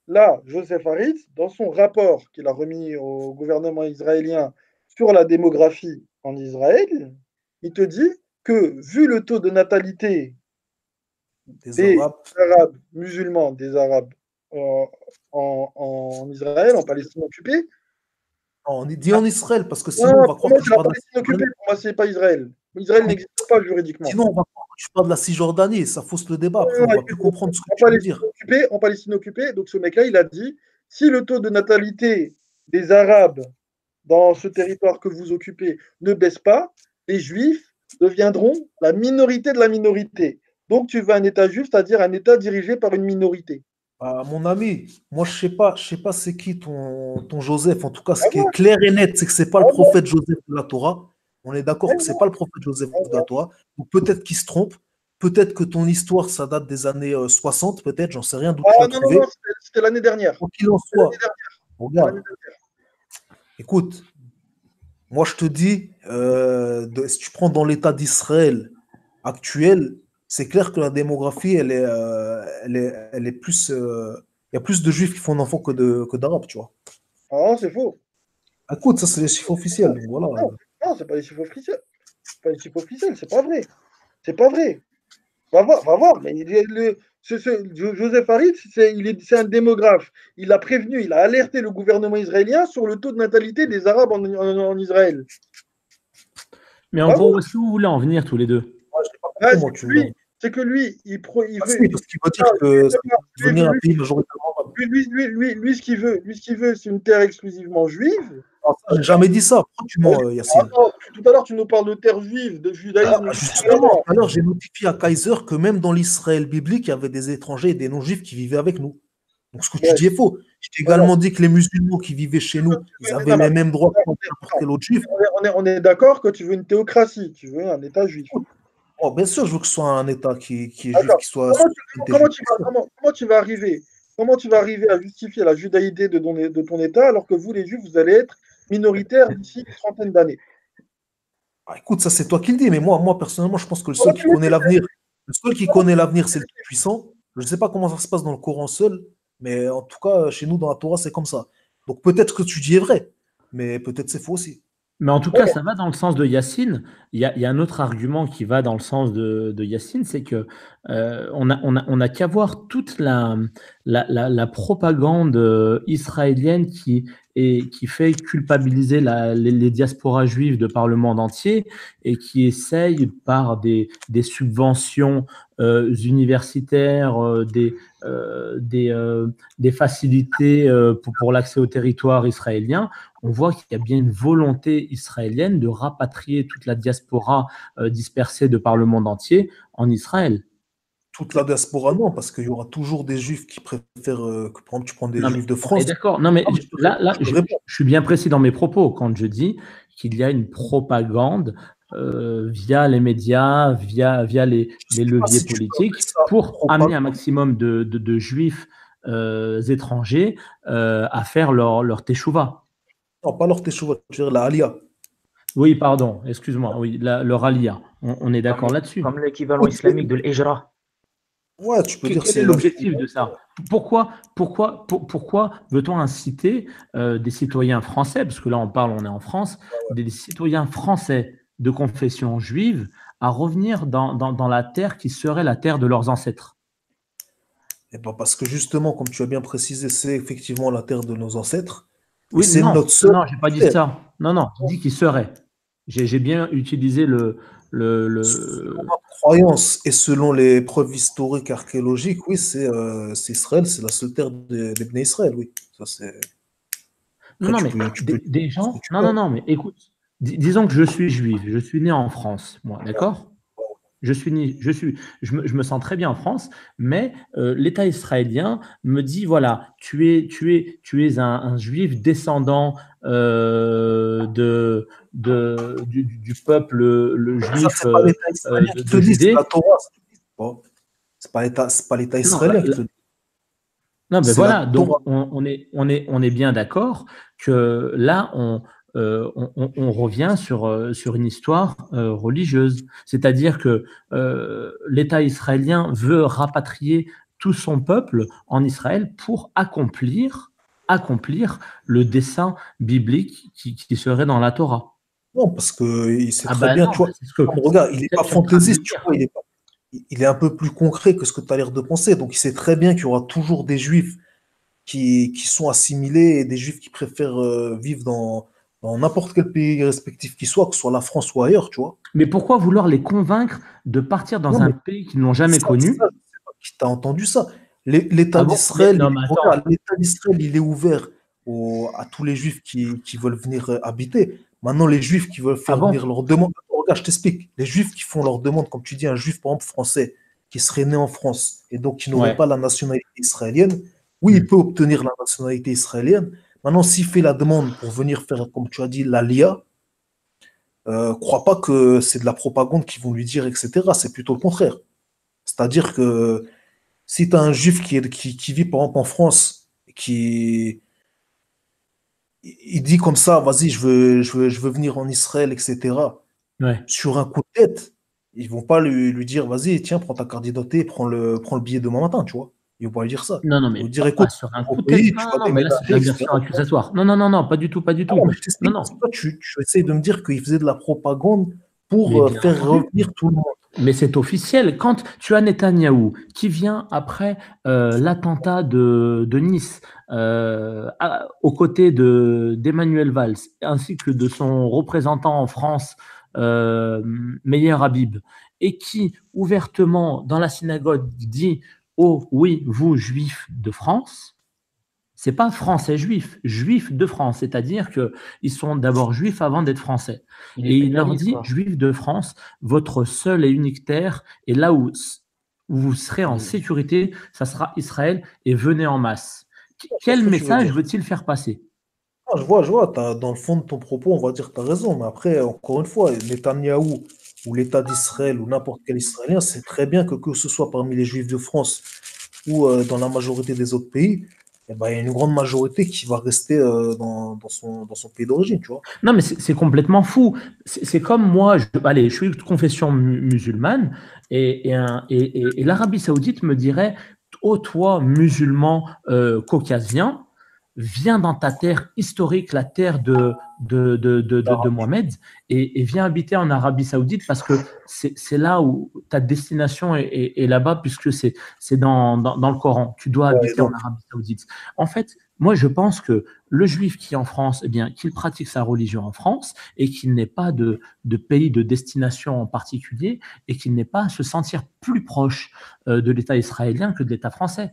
Là, Joseph Haritz, dans son rapport qu'il a remis au gouvernement israélien sur la démographie en Israël, il te dit que vu le taux de natalité des Arabes musulmans, des Arabes en Israël, en Palestine occupée. On dit en Israël, parce que sinon on va croire que tu parles de la Palestine occupée. Pour moi, c'est pas Israël. Israël n'existe pas juridiquement. Sinon, on va croire que tu parles de la Cisjordanie, ça fausse le débat. Après, on ne va plus comprendre ce que tu veux dire. En Palestine occupée, donc ce mec-là, il a dit si le taux de natalité des Arabes dans ce territoire que vous occupez ne baisse pas, les Juifs deviendront la minorité de la minorité. Donc, tu veux un État juif, c'est-à-dire un État dirigé par une minorité. Mon ami, moi je sais pas c'est qui ton Joseph. En tout cas, ce qui est clair et net, c'est que c'est pas le prophète Joseph de la Torah. On est d'accord que c'est pas le prophète Joseph de la Torah. Donc peut-être qu'il se trompe. Peut-être que ton histoire, ça date des années 60, peut-être, j'en sais rien d'où tu l'as trouvé. Non, c'était l'année dernière. Quoi qu'il en soit, regarde. Écoute, moi je te dis, si tu prends dans l'État d'Israël actuel, c'est clair que la démographie, elle est plus. Il y a plus de juifs qui font d'enfants que d'arabes, tu vois. Ah, c'est faux. Écoute, ça, c'est les chiffres officiels. Donc voilà. Non, c'est pas les chiffres officiels. C'est pas les chiffres officiels, c'est pas vrai. C'est pas vrai. Va voir. Mais Joseph Haritz, c'est un démographe. Il a prévenu, il a alerté le gouvernement israélien sur le taux de natalité des Arabes en Israël. Mais en gros, où est-ce que vous voulez en venir tous les deux? C'est que lui, il veut. Parce qu'il veut dire que venir un pays majoritairement. Lui, ce qu'il veut, c'est une terre exclusivement juive. J'ai jamais dit ça. Pourquoi tu mens, Yacine? Tout à l'heure, tu nous parles de terre juive, de judaïsme. Justement, tout à l'heure, j'ai notifié à Kaiser que même dans l'Israël biblique, il y avait des étrangers et des non-juifs qui vivaient avec nous. Donc ce que tu dis est faux. Je t'ai également dit que les musulmans qui vivaient chez nous, ils avaient les mêmes droits que n'importe quel autre juif. On est d'accord que tu veux une théocratie, tu veux un État juif. Oh, bien sûr, je veux que ce soit un État qui est juif, qui soit. Comment tu vas arriver à justifier la judaïté de ton État alors que vous, les Juifs, vous allez être minoritaires d'ici une trentaine d'années? Écoute, ça c'est toi qui le dis, mais moi personnellement, je pense que le seul qui connaît l'avenir, c'est le Tout-Puissant. Je ne sais pas comment ça se passe dans le Coran seul, mais en tout cas, chez nous, dans la Torah, c'est comme ça. Donc peut-être que tu dis est vrai, mais peut-être c'est faux aussi. Mais en tout cas, ça va dans le sens de Yacine. Il y a un autre argument qui va dans le sens de Yacine, c'est que on n'a qu'à voir toute la propagande israélienne qui fait culpabiliser les diasporas juives de par le monde entier et qui essaye par des subventions universitaires, des facilités pour l'accès au territoire israélien. On voit qu'il y a bien une volonté israélienne de rapatrier toute la diaspora dispersée de par le monde entier en Israël. toute la diaspora, non, parce qu'il y aura toujours des juifs qui préfèrent que par exemple, tu prends des Non, juifs de mais France. d'accord. Non, mais Ah, mais je te là, je te réponds. je suis bien précis dans mes propos quand je dis qu'il y a une propagande via les médias, via les Je sais pas leviers si tu peux politiques appeler ça pour amener un propagande. maximum de juifs étrangers à faire leur teshuva. Non, pas leur teshuva, je veux dire la Alia. Oui, pardon, excuse-moi. Oui, leur alia. On est d'accord là-dessus. Comme l'équivalent Ouais, islamique de l'Hijra. ouais, tu peux dire Quel est c'est l'objectif de ça? Pourquoi veut-on inciter des citoyens français, parce que là on est en France, des citoyens français de confession juive à revenir dans la terre qui serait la terre de leurs ancêtres? Et ben parce que justement, comme tu as bien précisé, c'est effectivement la terre de nos ancêtres et Oui, c'est non, notre seule j'ai pas dit terre. ça. Non, j'ai dit qu'il serait. J'ai bien utilisé Selon le... ma croyance et selon les preuves historiques archéologiques, oui, c'est Israël, c'est la seule terre des Bnei Israël, oui. Ça, c'est... Non, Après, non, mais tu peux dire des ce que gens. tu veux. Non, mais écoute, disons que je suis juif, je suis né en France, moi, d'accord? Je me sens très bien en France, mais l'État israélien me dit voilà, tu es un juif descendant du peuple le Ça, juif c'est pas l'État israélien qui te de dit, c'est la Judée. Torah. Bon, c'est pas l'État Non, israélien qui te dit, non, mais c'est la voilà, donc Torah. on est bien d'accord que là, on revient sur une histoire religieuse. C'est-à-dire que l'État israélien veut rapatrier tout son peuple en Israël pour accomplir le dessein biblique qui serait dans la Torah. Non, parce que il sait Ah très ben bien, non, tu vois. c'est ce que Regarde, il n'est pas tu es en train de me fantaisiste, tu dire. vois, il est un peu plus concret que ce que tu as l'air de penser. Donc, il sait très bien qu'il y aura toujours des juifs qui sont assimilés et des juifs qui préfèrent vivre dans n'importe quel pays respectif qui soit, que ce soit la France ou ailleurs, tu vois. Mais pourquoi vouloir les convaincre de partir Non, dans un mais pays qu'ils n'ont jamais ça, connu? je sais pas qui t'a entendu ça. L'État Ah bon? Mais d'Israël, non, mais regarde, attends. l'État d'Israël, il est ouvert à tous les juifs qui veulent venir habiter. Maintenant, les juifs qui veulent Ah faire venir bon? leur demande, regarde, je t'explique. Les juifs qui font leur demande, comme tu dis, un juif, par exemple, français, qui serait né en France et donc qui n'aurait Ouais. pas la nationalité israélienne, oui, il Hmm. peut obtenir la nationalité israélienne. Maintenant, s'il fait la demande pour venir faire, comme tu as dit, l'ALIA, crois pas que c'est de la propagande qu'ils vont lui dire, etc. C'est plutôt le contraire. C'est-à-dire que si tu as un juif qui vit par exemple en France, qui il dit comme ça, vas-y, je veux venir en Israël, etc., Ouais. sur un coup de tête, ils vont pas lui dire, vas-y, tiens, prends ta carte d'identité, prends le billet demain matin, tu vois. Ils vont pas lui dire ça. Non, Ils vont mais lui dire, pas écoute, sur un au coup de tête. pays, Non, tu vas non, mais là, c'est de déménager, l'inversion etc. accusatoire. Non, pas du tout, pas du Ah non, tout. mais je Non, t'explique, non. parce que toi, tu essayes de me dire qu'il faisait de la propagande Mais pour bien faire entendu. revenir tout le monde. Mais c'est officiel. Quand tu as Netanyahou qui vient après l'attentat de Nice, aux côtés d'Emmanuel Valls, ainsi que de son représentant en France, euh, Meyer Habib, et qui ouvertement dans la synagogue dit: oh oui, vous, juifs de France. C'est pas français juifs, juifs de France, c'est-à-dire qu'ils sont d'abord juifs avant d'être français. Il est Et il leur pénaliste, dit, quoi. juifs de France, votre seul et unique terre, et là où vous serez en sécurité, ça sera Israël, et venez en masse. Je vois Quel ce que tu veux message dire. veut-il faire passer? Ah, je vois, dans le fond de ton propos, on va dire que tu as raison, mais après, encore une fois, Netanyahou ou l'État d'Israël ou n'importe quel Israélien sait très bien que ce soit parmi les Juifs de France ou dans la majorité des autres pays, eh ben, il y a une grande majorité qui va rester dans son pays d'origine, tu vois. Non, mais c'est complètement fou. C'est comme moi, allez, je suis de confession musulmane, et l'Arabie Saoudite me dirait: oh, toi, musulman caucasien, viens dans ta terre historique, la terre de Mohamed, et viens habiter en Arabie Saoudite parce que c'est là où ta destination est là-bas, puisque c'est dans le Coran. Tu dois Ouais, et habiter en donc, Arabie Saoudite. En fait, moi, je pense que le juif qui est en France, eh bien, qu'il pratique sa religion en France et qu'il n'ait pas de pays de destination en particulier et qu'il n'ait pas à se sentir plus proche de l'État israélien que de l'État français.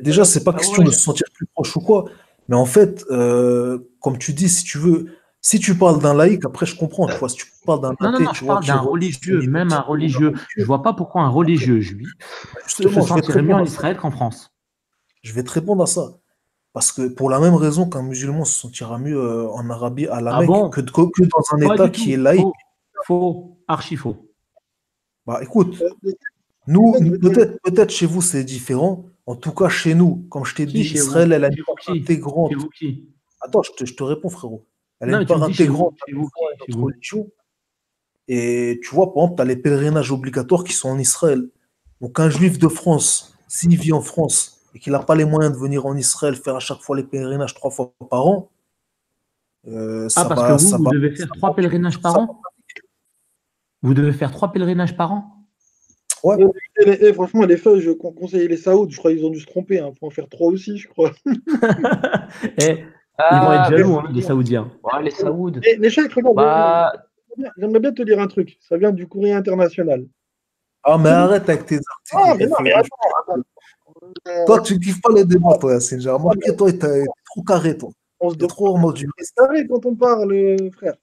déjà, c'est pas Ah question ouais, de se sentir plus proche ou quoi, mais en fait, comme tu dis, si tu veux, Si tu parles d'un laïc, après, je comprends. Tu vois, si tu parles d'un Non, non, athée, non, tu je vois, parle d'un religieux, même un religieux. Je vois pas pourquoi un religieux juif se Justement, je vais te sentirait mieux répondre en à ça. Israël qu'en France. Je vais te répondre à ça. Parce que pour la même raison qu'un musulman se sentira mieux en Arabie à la Ah Mecque bon? que dans un Pas État du qui est tout. laïque. Faux. Faux. Archi faux. Bah écoute, Euh, nous, je vais te- peut-être chez vous c'est différent. En tout cas, chez nous, comme je t'ai Qui dit, chez vous? Israël, elle a une Chez vous part qui? Chez intégrante. vous qui? Attends, je te réponds, frérot. Elle a Non, une mais tu me part dis chez intégrante vous. à Chez notre vous foi et qui? Chez notre vous. religion. Et tu vois, par exemple, tu as les pèlerinages obligatoires qui sont en Israël. Donc, un juif de France, s'il vit en France et qu'il n'a pas les moyens de venir en Israël faire à chaque fois les pèlerinages 3 fois par an, Ah, ça parce que va, vous, ça vous va, devez faire 3 pèlerinages par ça an? Vous devez faire 3 pèlerinages par an? Ouais. Franchement, les feuilles, je conseillais les Saouds. Je crois qu'ils ont dû se tromper. Il faut en faire 3 aussi, je crois. Eh, ils vont être Ah, mais jaloux, faut hein, le les dire. Saoudiens. Ouais, les Saouds. Mais Cheikh, regarde, Bah, j'aimerais bien te dire un truc. Ça vient du courrier international. Ah, mais Celui- arrête avec tes articles Ah, et mais tes non, feuilles mais rouges. attends. Toi, tu kiffes pas les débats, toi, Yacine. J'ai remarqué, toi, t'es trop carré, toi. On se T'es demande. trop en mode juriste. C'est carré quand on parle, frère.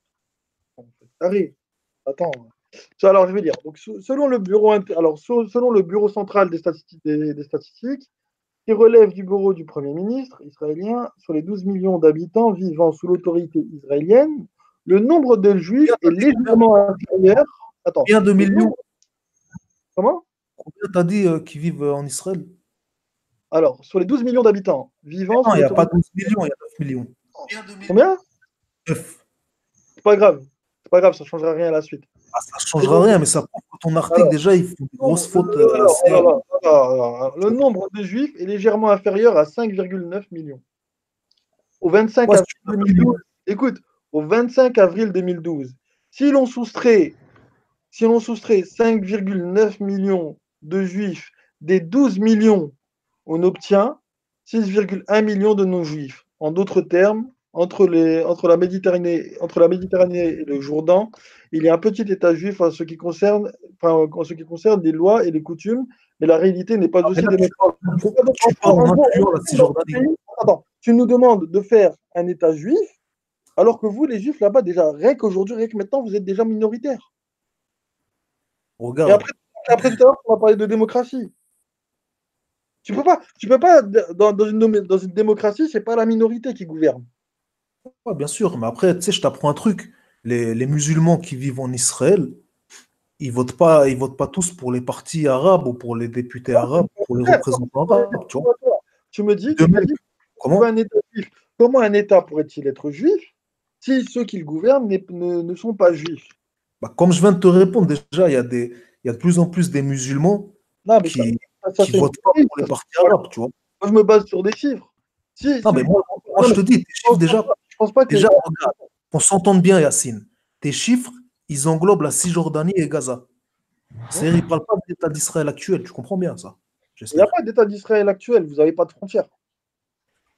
C'est carré. Attends. Alors, je vais dire. Donc, selon le selon le Bureau central des statistiques, qui relève du bureau du Premier ministre israélien, sur les 12 millions d'habitants vivant sous l'autorité israélienne, le nombre de juifs est légèrement inférieur. Attends. Combien de Le millions? nombre- Comment? Combien t'as dit qui vivent en Israël? Alors, sur les 12 millions d'habitants vivant Non, sous il n'y a pas l'autorité. 12 millions, il y a 9 millions. Combien? 9. C'est pas grave. C'est pas grave, ça ne changera rien à la suite. Ah, ça ne changera rien, mais ça prouve que ton article, Alors, déjà, il fait des grosses fautes assez. le nombre de juifs est légèrement inférieur à 5,9 millions. Au 25 Ouais, avril 2012, écoute, au 25 avril 2012, si l'on soustrait, 5,9 millions de juifs des 12 millions, on obtient 6,1 millions de non-juifs. En d'autres termes, entre la Méditerranée et le Jourdain, il y a un petit État juif en ce qui concerne les lois et les coutumes, mais la réalité n'est pas Ah, mais aussi là, démocratique. tu parles en incluant la Cisjordanie. Attends, tu nous demandes de faire un État juif, alors que vous, les juifs, là-bas, déjà, rien qu'aujourd'hui, rien que maintenant, vous êtes déjà minoritaire. Et Regarde. après tout à l'heure, on va parler de démocratie. Tu peux pas dans une démocratie, c'est pas la minorité qui gouverne. Ouais, bien sûr, mais après, tu sais, je t'apprends un truc. Les musulmans qui vivent en Israël, ils votent pas tous pour les partis arabes ou pour les députés arabes, pour les représentants arabes, tu vois. Tu me dis, De même, tu veux comment? un État juif. Comment un État pourrait-il être juif si ceux qui le gouvernent ne sont pas juifs? Bah, comme je viens de te répondre, déjà, il y a de plus en plus des musulmans Non, mais qui c'est votent pas pour les partis arabes, tu vois. moi, je me base sur des chiffres. Non, mais moi, je te dis, tes chiffres, Je pense pas que déjà, regarde, qu'on s'entende bien, Yacine. Tes chiffres, ils englobent la Cisjordanie et Gaza. C'est-à-dire, ils ne parlent pas de l'État d'Israël actuel, tu comprends bien ça, il n'y a j'espère. pas d'État d'Israël actuel, vous n'avez pas de frontières.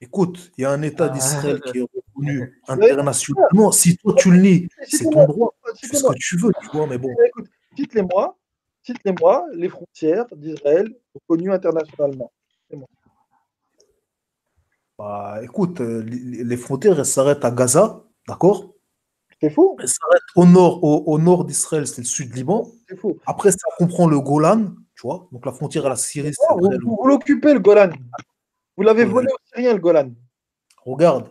Écoute, il y a un État d'Israël qui est reconnu Vous n'avez pas de frontières. internationalement. Si toi tu le nies, c'est ton Citez-moi, droit. Tu fais ce que citez-moi. tu veux, tu vois, mais bon. Écoute, citez-moi les frontières d'Israël reconnues internationalement. Citez-moi. Bah, écoute, les frontières, elles s'arrêtent à Gaza, d'accord? C'est faux, Elles s'arrêtent au nord d'Israël, c'est le sud Liban. c'est faux. Après, ça comprend le Golan, tu vois. Donc la frontière à la Syrie, c'est Non, après le. vous l'occupez, le Golan. Vous l'avez euh, volé aux Syriens, le Golan. regarde.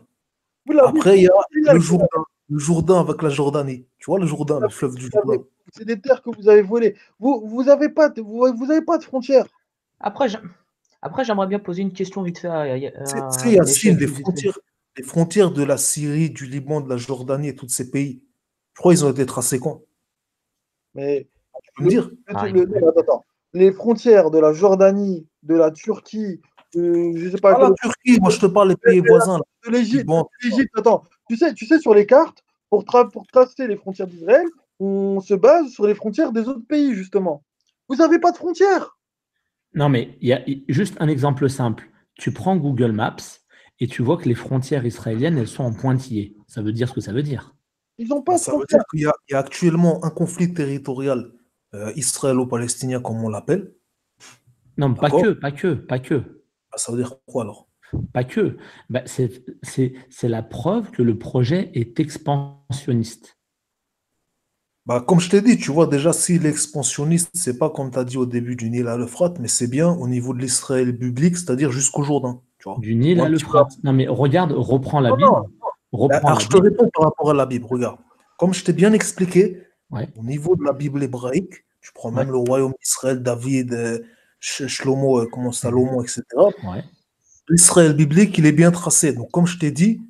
Vous l'avez Après, il y a volé, le Jourdain. Le Jourdain avec la Jordanie. Tu vois le Jourdain, le fleuve du Jourdain. C'est des terres que vous avez volées. Vous avez pas, vous avez pas de frontières. après, j'aimerais bien poser une question vite fait Tu à sais, Yacine, Échec, juste vite fait. les frontières de la Syrie, du Liban, de la Jordanie et tous ces pays, je crois qu'ils ont été tracés quand? Mais Tu peux me dire? attends. Les frontières de la Jordanie, de la Turquie, je sais pas Pas la quelle Turquie, moi je te parle des pays voisins, là, de l'Égypte. Liban. Attends, tu sais, sur les cartes, pour tracer les frontières d'Israël, on se base sur les frontières des autres pays, justement. Vous n'avez pas de frontières. Non, mais il y a juste un exemple simple. Tu prends Google Maps et tu vois que les frontières israéliennes, elles sont en pointillés. Ça veut dire ce que ça veut dire. Ils n'ont Bah, pas de ça veut dire frontières. qu'il y a actuellement un conflit territorial israélo-palestinien, comme on l'appelle. Non, mais pas D'accord? que, pas que, pas que. Bah, ça veut dire quoi alors? pas que. Bah, c'est la preuve que le projet est expansionniste. Bah, comme je t'ai dit, tu vois, déjà, si l'expansionniste, c'est pas comme tu as dit au début du Nil à l'Euphrate, mais c'est bien au niveau de l'Israël biblique, c'est-à-dire jusqu'au Jourdain. Tu vois. Du Nil Ou à un petit peu l'Euphrate. Non, mais regarde, reprends la Non, Bible. non. Reprends Alors, la je te Bible. réponds par rapport à la Bible. Regarde. Comme je t'ai bien expliqué, Ouais, au niveau de la Bible hébraïque, tu prends ouais, même le royaume d'Israël, David, Shlomo, comment Salomon, etc. ouais. L'Israël biblique, il est bien tracé. Donc, comme je t'ai dit,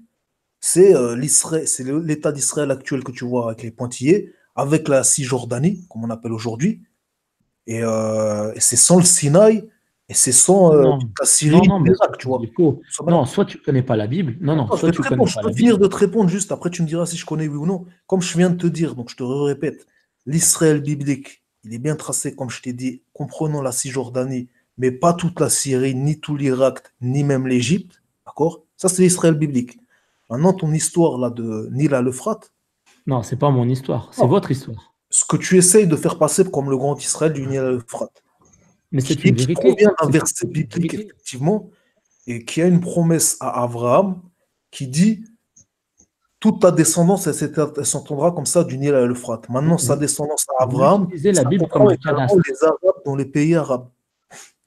c'est l'État d'Israël actuel que tu vois avec les pointillés, avec la Cisjordanie, comme on appelle aujourd'hui. Et c'est sans le Sinaï, et c'est sans Non, toute la Syrie, non, non, mais ce que l'Irak, tu tu dis vois. est faux. Nous sommes là. Non, soit tu connais pas la Bible. Non, non, Non, je soit vais te tu connais répondre, je pas peux la finir Bible. de te répondre juste, après tu me diras si je connais oui ou non. Comme je viens de te dire, donc je te répète, l'Israël biblique, il est bien tracé, comme je t'ai dit, comprenant la Cisjordanie, mais pas toute la Syrie, ni tout l'Irak, ni même l'Égypte, d'accord? Ça, c'est l'Israël biblique. Maintenant, ton histoire là de Nil à l'Euphrate, Non, c'est pas mon histoire, c'est non. votre histoire. Ce que tu essayes de faire passer comme le grand Israël du Nil à l'Euphrate, Mais c'est une qui vérité. provient d'un C'est verset une biblique, vérité. effectivement, et qui a une promesse à Abraham qui dit toute ta descendance, elle s'entendra comme ça du Nil à l'Euphrate. Maintenant, sa Vous, descendance à vous Abraham, utilisez la ça Bible comme comprend un également cadastre. les Arabes dans les pays arabes.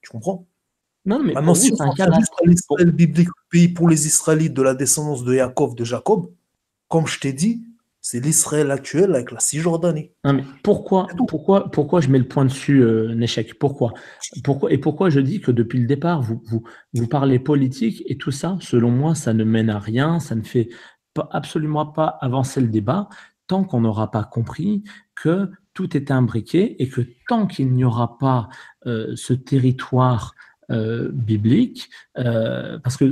Tu comprends? Non, mais Maintenant, pour vous, si c'est on un en tient juste cadastre. à l'Israël biblique, le pays pour les Israélites de la descendance de Yaakov, comme je t'ai dit, c'est l'Israël actuel avec la Cisjordanie. Non, mais C'est tout. pourquoi je mets le point dessus, Nechek? Pourquoi je dis que depuis le départ, vous parlez politique et tout ça, selon moi, ça ne mène à rien, ça ne fait absolument pas avancer le débat tant qu'on n'aura pas compris que tout est imbriqué et que tant qu'il n'y aura pas ce territoire biblique, parce que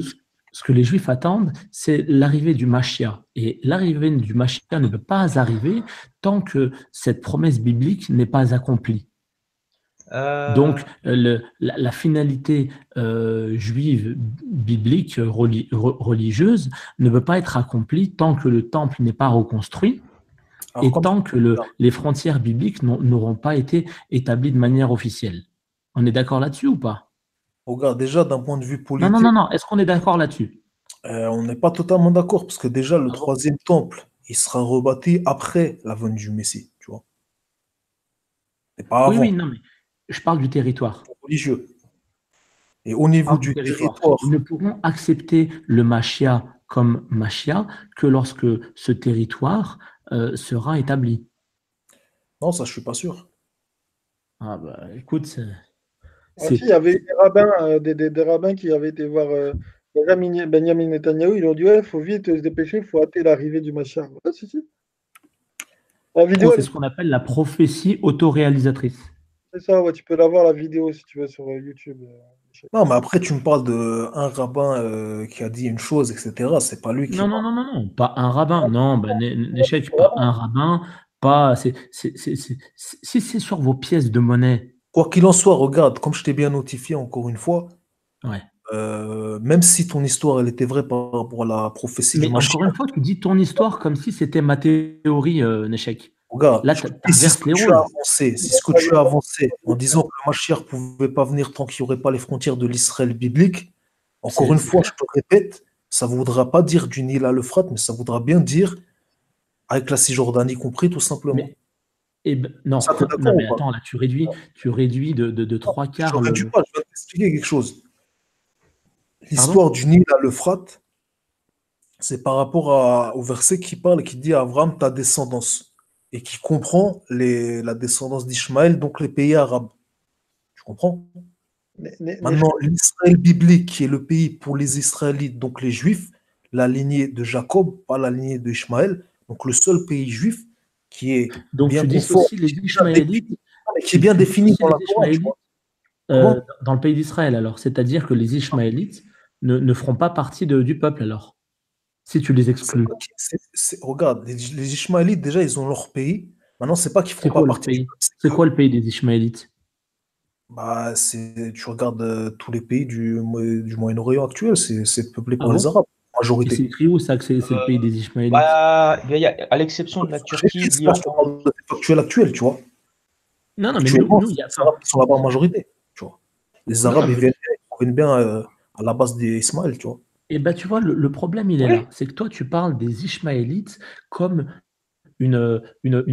ce que les Juifs attendent, c'est l'arrivée du Mashiach. Et l'arrivée du Mashiach ne peut pas arriver tant que cette promesse biblique n'est pas accomplie. Donc, la finalité juive, biblique, religieuse, ne peut pas être accomplie tant que le temple n'est pas reconstruit Alors, et comme tant que les frontières bibliques n'auront pas été établies de manière officielle. On est d'accord là-dessus ou pas? regarde, déjà d'un point de vue Non, non, politique, non, non. Est-ce qu'on est d'accord là-dessus? on n'est pas totalement d'accord parce que déjà le Ah bon? troisième temple, il sera rebâti après la venue du Messie, tu vois, et pas Oui, oui, avant, non, mais je parle du territoire. religieux. Et au Je niveau parle du du territoire. territoire, Ils ne pourront accepter le Mashiach comme Mashiach que lorsque ce territoire sera établi. non, ça je suis pas sûr. Ah bah écoute, Ah, si, c'est- il y avait eu des rabbins, des rabbins qui avaient été voir Benjamin Netanyahou, ils lui ont dit ouais, il faut vite se dépêcher, il faut hâter l'arrivée du Mashiach. Ouais, si, si. La vidéo, c'est ce qu'on appelle la prophétie autoréalisatrice. c'est ça, ouais, tu peux la voir la vidéo si tu veux sur YouTube. Non, mais après, tu me parles d'un rabbin qui a dit une chose, etc. C'est pas lui qui Non, non, parle. non, non, non, pas un rabbin. Non, ben, Néchec, pas un rabbin, pas. Si c'est sur vos pièces de monnaie, Quoi qu'il en soit, regarde, comme je t'ai bien notifié encore une fois, ouais. même si ton histoire, elle était vraie par rapport à la prophétie du Mais Mashiach, encore une fois, tu dis ton histoire comme si c'était ma théorie, Néchec. regarde, Là, je tu te dis, si ce inverses que les tu as rôles. avancé, si ce que tu as avancé en disant que le Mashiach pouvait pas venir tant qu'il n'y aurait pas les frontières de l'Israël biblique, encore une C'est fois, je clair. te répète, ça ne voudra pas dire du Nil à l'Euphrate, mais ça voudra bien dire avec la Cisjordanie compris, tout simplement. Mais non, Ça, t'es non, d'accord mais ou pas? attends, là, tu réduis de Non, trois je quarts ne réduis le. pas, je vais t'expliquer quelque chose. Pardon? L'histoire du Nil à l'Euphrate, c'est par rapport au verset qui parle et qui dit à Abraham ta descendance et qui comprend la descendance d'Ishmaël, donc les pays arabes. Tu comprends? Maintenant, l'Israël biblique, qui est le pays pour les Israélites, donc les Juifs, la lignée de Jacob, pas la lignée d'Ishmaël, donc le seul pays juif qui est Donc bien tu conforme, dissocies les Ishmaélites, qui est bien tu défini dissocies dans la les Torah, tu vois. Ishmaélites Comment? dans le pays d'Israël, alors. C'est-à-dire que les Ishmaélites ne feront pas partie du peuple, alors, si tu les C'est exclus. pas regarde, les Ishmaélites, déjà, ils ont leur pays. Maintenant, c'est pas qu'ils C'est feront pas quoi leur partie du pays? peuple. C'est C'est que, quoi le pays des Ishmaélites? bah, tu regardes tous les pays du Moyen-Orient actuel, c'est peuplé Ah par les bon? Arabes, Et c'est majorité. écrit où ça que c'est le pays des Ishmaélites? Bah, à l'exception de la Turquie, Là, je te parle de factuel actuel, tu vois. Non, non, mais Actuellement, il y c'est a. les Arabes qui sont là-bas en majorité, tu vois. Les Non, non, Arabes, mais ils viennent bien à la base des Ismaël, tu vois. Et ben, tu vois, le problème, il est là. C'est que toi, tu parles des Ishmaélites comme une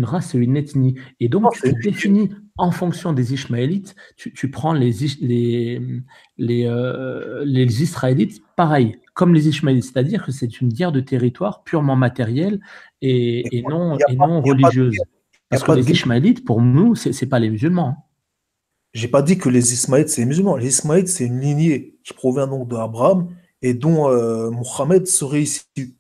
race et une ethnie. Et Non, donc, tu te définis en fonction des Ishmaélites. Tu prends les Israélites pareil, comme les Ishmaélites. C'est-à-dire que c'est une guerre de territoire purement matérielle et non religieuse. Parce que les Ishmaélites, pour nous, c'est pas les musulmans. J'ai pas dit que les Ismaélites, c'est les musulmans. Les Ismaélites, c'est une lignée qui provient donc d'Abraham et dont Mohammed serait issu.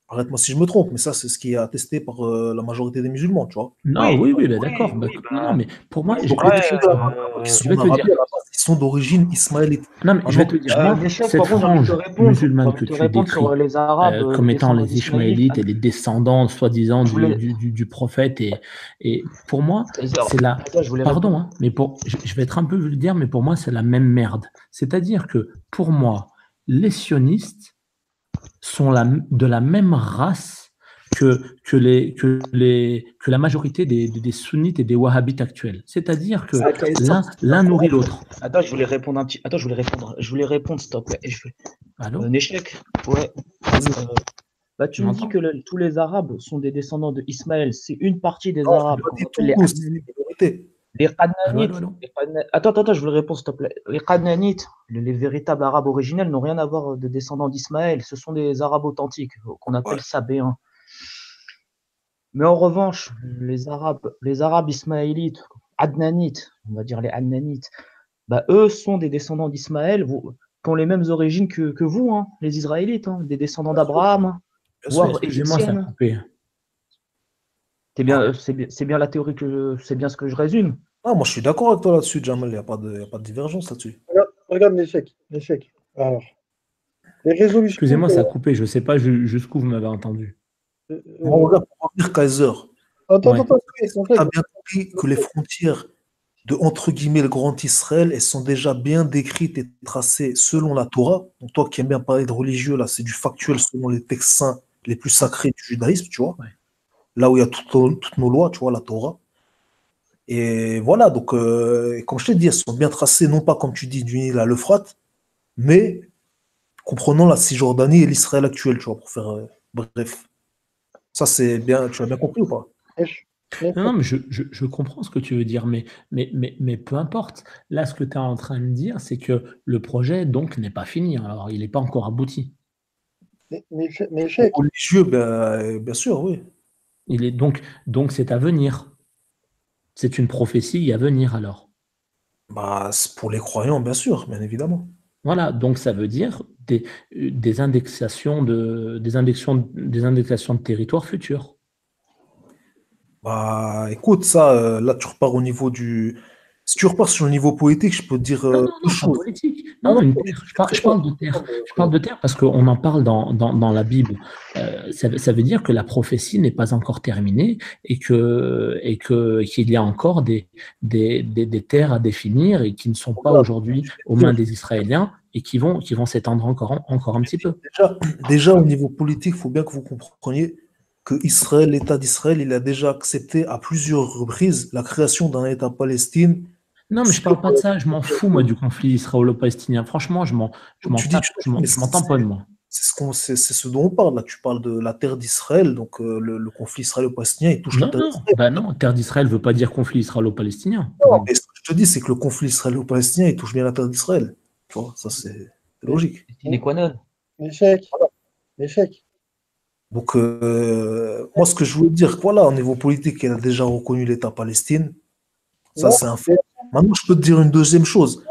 Arrête-moi si je me trompe, mais ça, c'est ce qui est attesté par la majorité des musulmans, tu vois. Non, oui, ben d'accord. Non, mais pour moi, Donc, les musulmans qui sont en Arabie, à la base, ils sont d'origine ismaélite. Non, mais je vais te dire, moi, cette frange musulmane que tu décris les Arabes, comme étant descendants les Ishmaélites et les descendants, soi-disant, du prophète, et pour moi, c'est la... Pardon, hein, mais je vais être un peu vulgaire, mais pour moi, c'est la même merde. C'est-à-dire que, pour moi, les sionistes sont de la même race que la majorité des sunnites et des wahhabites actuels. C'est-à-dire que l'un nourrit l'autre. Attends, je voulais répondre Je voulais répondre, s'il te plaît. Allô? Un échec. Ouais. Bah, tu me dis que tous les Arabes sont des descendants de Ismaël. C'est une partie des Arabes. Les Qadnanites. Attends, je voulais répondre, s'il te plaît. Les Qadnanites, les véritables Arabes originels, n'ont rien à voir de descendants d'Ismaël. Ce sont des Arabes authentiques, qu'on appelle sabéens. Mais en revanche, les Arabes ismaélites, Adnanites, on va dire les Adnanites, bah, eux sont des descendants d'Ismaël, qui ont les mêmes origines que vous, hein, les Israélites, hein, des descendants d'Abraham, voire égyptiennes. C'est bien la théorie c'est bien ce que je résume. Ah, moi, je suis d'accord avec toi là-dessus, Jamal. Il n'y a pas de divergence là-dessus. Regarde l'échec. Alors, les résolutions. Excusez-moi, ça a coupé. Je ne sais pas jusqu'où vous m'avez entendu. On regarde pour revenir Kaiser. Attends. Tu as bien compris que les frontières de, entre guillemets, le Grand Israël, elles sont déjà bien décrites et tracées selon la Torah. Donc, toi qui aimes bien parler de religieux, là, c'est du factuel selon les textes saints les plus sacrés du judaïsme, tu vois. Ouais. Là où il y a toutes nos lois, tu vois, la Torah. Et voilà, donc, comme je t'ai dit, elles sont bien tracées, non pas comme tu dis, du Nil à l'Euphrate, mais comprenant la Cisjordanie et l'Israël actuel, tu vois, pour faire bref. Ça, c'est bien, tu as bien compris ou pas? Non, mais je comprends ce que tu veux dire, mais peu importe. Là, ce que tu es en train de dire, c'est que le projet, donc, n'est pas fini. Alors, il n'est pas encore abouti. Mais religieux, bien sûr, oui. Il est donc c'est à venir. C'est une prophétie à venir, alors. Bah, pour les croyants, bien sûr, bien évidemment. Voilà, donc ça veut dire des indexations de territoires futurs. Bah, écoute, ça, là, tu repars au niveau du. Si tu repars sur le niveau poétique, je peux te dire non, pas politique. Non, une terre. Je parle de terre. Je parle de terre parce qu'on en parle dans la Bible. Ça veut dire que la prophétie n'est pas encore terminée et qu'il y a encore des terres à définir et qui ne sont pas aujourd'hui aux mains des Israéliens et qui vont s'étendre encore un petit peu. Déjà, au niveau politique, il faut bien que vous compreniez que Israël, l'État d'Israël, il a déjà accepté à plusieurs reprises la création d'un État palestinien. Non, mais je parle pas de ça. Je m'en fous, moi, du conflit israélo-palestinien. Franchement, je m'en tamponne, moi. C'est ce dont on parle. Là, tu parles de la terre d'Israël, donc le conflit israélo-palestinien, il touche la terre d'Israël. Non, terre d'Israël ne veut pas dire conflit israélo-palestinien. Non, mais ce que je te dis, c'est que le conflit israélo-palestinien, il touche bien la terre d'Israël. Tu vois, ça, c'est logique. L'échec. Donc, moi, ce que je voulais dire, voilà, au niveau politique, elle a déjà reconnu l'État palestinien. Ça, c'est un fait. Maintenant, je peux te dire une deuxième chose.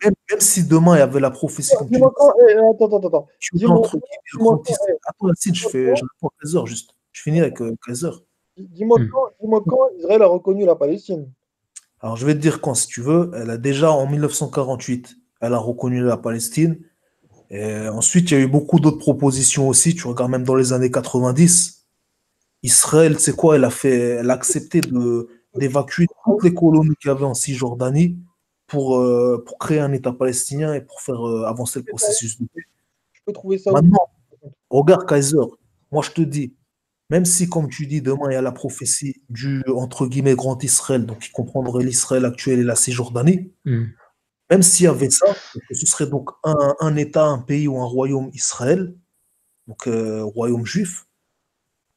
Même si demain, il y avait la prophétie. Attends. Attends, Yacine, je réponds à Kaiser, juste. Je finis avec Kaiser. Dis-moi quand Israël a reconnu la Palestine. Alors, je vais te dire quand, si tu veux. Elle a déjà, en 1948, elle a reconnu la Palestine. Et ensuite, il y a eu beaucoup d'autres propositions aussi. Tu regardes même dans les années 90. Israël, c'est quoi? Elle a accepté d'évacuer toutes les colonies qu'il y avait en Cisjordanie pour créer un État palestinien et pour faire avancer le processus de paix. Je peux trouver ça. Maintenant, regarde Kaiser. Moi, je te dis, même si, comme tu dis, demain, il y a la prophétie du, entre guillemets, Grand Israël, donc qui comprendrait l'Israël actuel et la Cisjordanie, Même s'il y avait ça, ce serait donc un État, un pays ou un royaume Israël, donc royaume juif.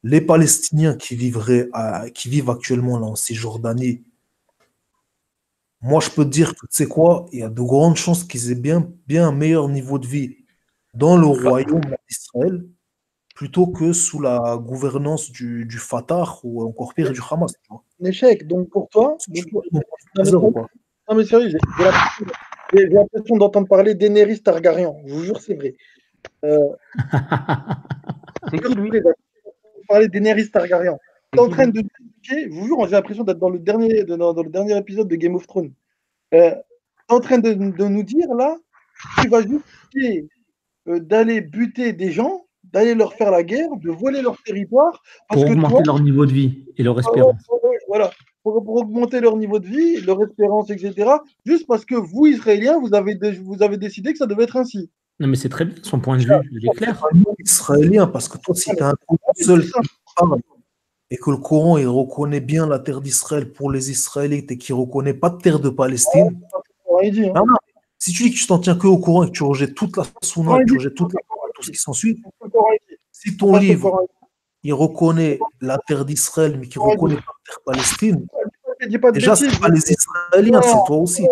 Les Palestiniens qui vivent actuellement là en Cisjordanie, moi je peux te dire que tu sais quoi, il y a de grandes chances qu'ils aient bien un meilleur niveau de vie dans le royaume d'Israël plutôt que sous la gouvernance du Fatah ou encore pire du Hamas. Tu vois. Un échec. Donc pour toi, non mais sérieux, j'ai l'impression d'entendre parler d'Daenerys Targaryen. Je vous jure, c'est vrai. C'est qui lui? Parler d'Daenerys Targaryen. Tu es en train de je vous jure, j'ai l'impression d'être dans le dernier épisode de Game of Thrones. Tu es en train de nous dire là, tu vas juste d'aller buter des gens, d'aller leur faire la guerre, de voler leur territoire. Pour augmenter leur niveau de vie et leur espérance. Voilà, pour augmenter leur niveau de vie, leur espérance, etc. Juste parce que vous, Israéliens, vous avez décidé que ça devait être ainsi. Non, mais c'est très bien, son point de vue, il est clair. Israélien, parce que toi, si tu as un seul qui parle et que le Coran il reconnaît bien la terre d'Israël pour les Israélites et qu'il ne reconnaît pas de terre de Palestine, non, si tu dis que tu t'en tiens que au Coran et que tu rejettes toute la Sunna, tu rejettes tout ce qui s'ensuit, si ton livre il reconnaît la terre d'Israël mais qu'il ne reconnaît pas la terre Palestine, déjà, ce n'est pas les Israéliens, c'est toi aussi.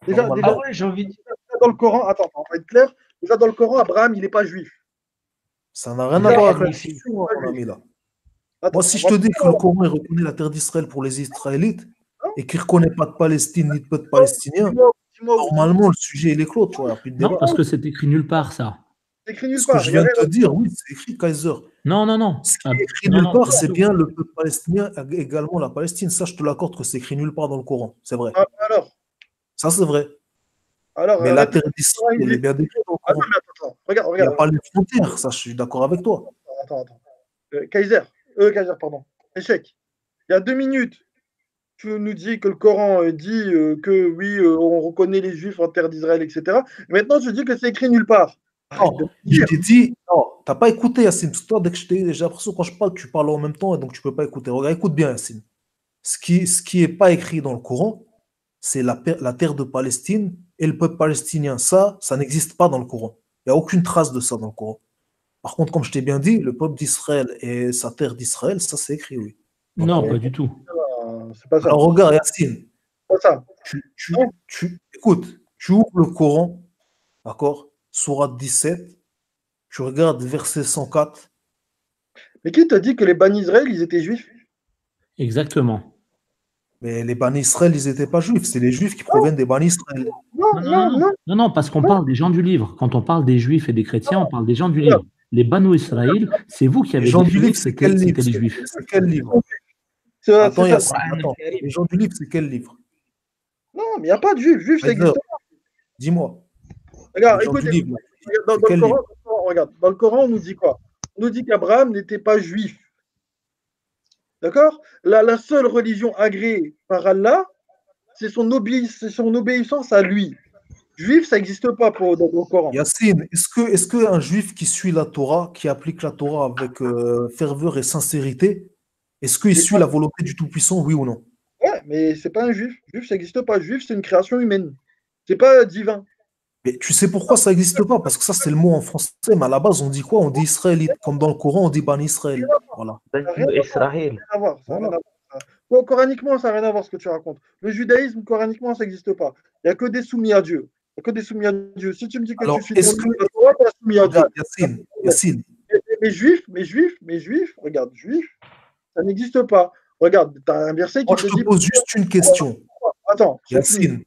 Déjà, j'ai envie de dire, dans le Coran, attends, on va être clair, déjà dans le Coran, Abraham, il n'est pas juif. Ça n'a rien à voir avec la question, mon ami, là. Moi, si je te dis que le Coran il reconnaît la terre d'Israël pour les Israélites et qu'il ne reconnaît pas de Palestine ni de peuple palestinien, normalement, le sujet il est clos, tu vois. Non, parce que c'est écrit nulle part, ça. C'est écrit nulle Ce part. que je viens de te dire, oui, c'est écrit Kaiser. Non. Ce qui est écrit nulle part, c'est bien le peuple palestinien, également la Palestine. Ça, je te l'accorde que c'est écrit nulle part dans le Coran. C'est vrai. Alors ça, c'est vrai. Alors, mais la terre d'Israël, elle est bien décrite dans le Coran. Attends, regarde. Il n'y a pas les frontières, ça, je suis d'accord avec toi. Attends. Kaiser, pardon. Échec. Il y a 2 minutes, tu nous dis que le Coran dit que oui, on reconnaît les Juifs en terre d'Israël, etc. Maintenant, tu dis que c'est écrit nulle part. Non, je t'ai dit, non, tu n'as pas écouté, Yacine. Parce que toi, j'ai l'impression que quand je parle, tu parles en même temps et donc tu ne peux pas écouter. Regarde, écoute bien, Yacine. Ce qui n'est pas écrit dans le Coran, c'est la terre de Palestine et le peuple palestinien. Ça n'existe pas dans le Coran. Il n'y a aucune trace de ça dans le Coran. Par contre, comme je t'ai bien dit, le peuple d'Israël et sa terre d'Israël, ça c'est écrit, oui. Donc, non, pas du tout. C'est pas ça. Alors regarde, Yacine. C'est pas ça. Écoute, tu ouvres le Coran, d'accord, sourate 17, tu regardes verset 104. Mais qui t'a dit que les Bani Israël, ils étaient juifs? Exactement. Mais les Bani Israël, ils n'étaient pas juifs, c'est les juifs qui proviennent des Bani Israël. Non, parce qu'on parle des gens du livre. Quand on parle des juifs et des chrétiens, on parle des gens du livre. Les Banu Israël, c'est vous qui avez dit que c'était les juifs. C'est quel livre? Attends, les gens du livre, c'est quel livre? Non, mais il n'y a pas de juifs. Juifs, ça existe pas. Dis-moi. Regarde, écoutez, dans le Coran, on nous dit quoi? On nous dit qu'Abraham n'était pas juif. D'accord? La seule religion agréée par Allah, c'est son obéissance à lui. Juif, ça n'existe pas dans le Coran. Yacine, est-ce qu'un juif qui suit la Torah, qui applique la Torah avec ferveur et sincérité, est-ce qu'il suit la volonté du Tout-Puissant, oui ou non? Ouais, mais c'est pas un juif. Juif, ça n'existe pas. Juif, c'est une création humaine. C'est pas divin. Mais tu sais pourquoi ça n'existe pas? Parce que ça, c'est le mot en français, mais à la base, on dit quoi? On dit israélite. Comme dans le Coran, on dit Bani Israël. Voilà. Israël. Coraniquement, ça n'a rien à voir ce que tu racontes. Le judaïsme, coraniquement, ça n'existe pas. Il n'y a que des soumis à Dieu. Il n'y a que des soumis à Dieu. Si tu me dis que tu suis la Torah, tu es soumis à Dieu. Yacine. Mais juifs, regarde, juifs, ça n'existe pas. Regarde, tu as un verset qui te dit... Je te pose juste une question. Attends. Yacine,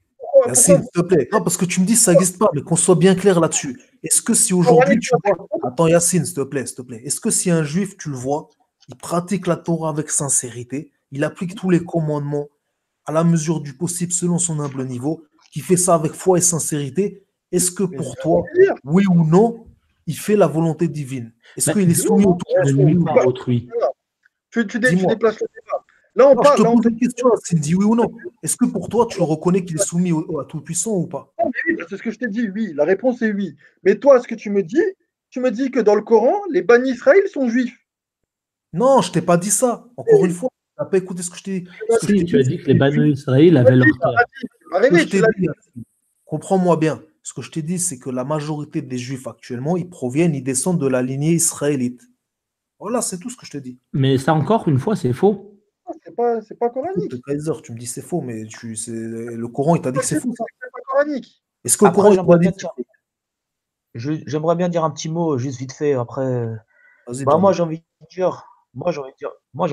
s'il te plaît. Non, parce que tu me dis que ça n'existe pas, mais qu'on soit bien clair là-dessus. Est-ce que si aujourd'hui tu vois... Attends, Yacine, s'il te plaît. Est-ce que si un juif, tu le vois, il pratique la Torah avec sincérité, il applique tous les commandements à la mesure du possible selon son humble niveau, qui fait ça avec foi et sincérité, est-ce que pour toi, oui ou non, il fait la volonté divine? Est-ce qu'il est soumis au autrui? Tu déplaces le débat. Là, on parle. Je te pose une question, s'il dit oui ou non. Est-ce que pour toi, tu le reconnais qu'il est soumis à Tout-Puissant ou pas? Oui, c'est ce que je t'ai dit, oui. La réponse est oui. Mais toi, ce que tu me dis que dans le Coran, les Bani Israël sont juifs. Non, je ne t'ai pas dit ça. Encore une fois, tu n'as pas écouté ce que je t'ai dit. Si, tu as dit que les Banu Israël avaient leur terre. comprends-moi bien. Ce que je t'ai dit, c'est que la majorité des Juifs actuellement, ils descendent de la lignée israélite. Voilà, c'est tout ce que je te dis. Mais ça, encore une fois, c'est faux. C'est pas coranique. Écoute, Kaiser, tu me dis c'est faux, mais le Coran, il t'a dit que c'est faux. C'est pas coranique. Est-ce que le Après, Coran, il t'a dit que c'est faux? j'aimerais bien dire un petit mot, juste vite fait. Après, Vas-y, bah, John. moi, j'ai envie de dire, moi, j'ai envie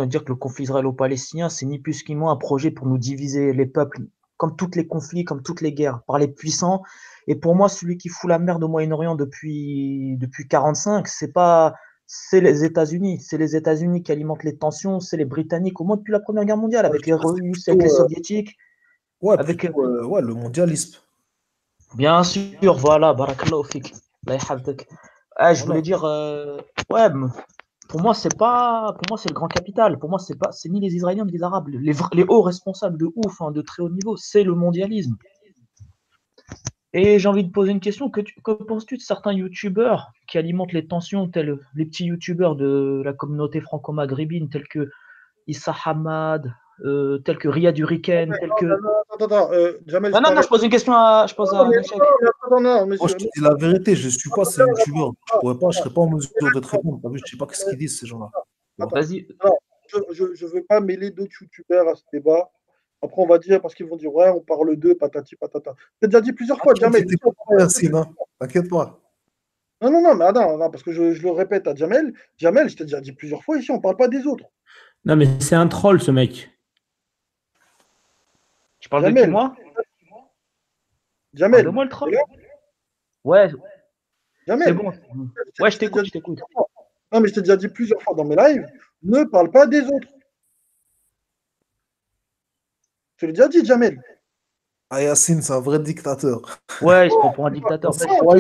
de dire que le conflit israélo-palestinien, c'est ni plus ni moins un projet pour nous diviser les peuples, comme tous les conflits, comme toutes les guerres, par les puissants. Et pour moi, celui qui fout la merde au Moyen-Orient depuis 45, c'est les États-Unis. C'est les États-Unis qui alimentent les tensions, c'est les Britanniques, au moins depuis la Première Guerre mondiale, avec les Russes, avec les Soviétiques. Ouais, Avec, plutôt, ouais, le mondialisme. bien sûr, voilà, barakallahu fik. Allah yahfadek. Ah, je voulais dire, ouais, pour moi, c'est le grand capital. Pour moi, c'est ni les Israéliens ni les Arabes. Les hauts responsables de ouf, hein, de très haut niveau, c'est le mondialisme. Et j'ai envie de poser une question. Que penses-tu de certains youtubeurs qui alimentent les tensions, tels les petits youtubeurs de la communauté franco-maghrébine, tels que Issa Hamad, tels que Riyad Hurricane, tels que. Attends, Jamel, Non, je pose une question à Nechek. Moi, je te dis la vérité, je ne suis pas ces youtubeurs. Je ne serais pas en mesure de te répondre. T'as vu, je ne sais pas ce qu'ils disent, ces gens-là. Vas-y. Je ne veux pas mêler d'autres youtubeurs à ce débat. Après, on va dire, parce qu'ils vont dire, ouais, on parle d'eux, patati patata. J'ai déjà dit plusieurs fois, Jamel. T'inquiète pas. Non, mais attends, parce que je le répète à Jamel. Jamel, je t'ai déjà dit plusieurs fois ici, on ne parle pas des autres. Non, mais c'est un troll, ce mec. Tu parles de qui, moi? Jamel. De moi, le troll? Ouais. Jamel. C'est bon. Ouais, je t'écoute. Non, mais je t'ai déjà dit plusieurs fois dans mes lives, ne parle pas des autres. Je te l'ai déjà dit, Jamel. Ah, Yacine, c'est un vrai dictateur. Ouais, il se prend pour un dictateur. C'est pas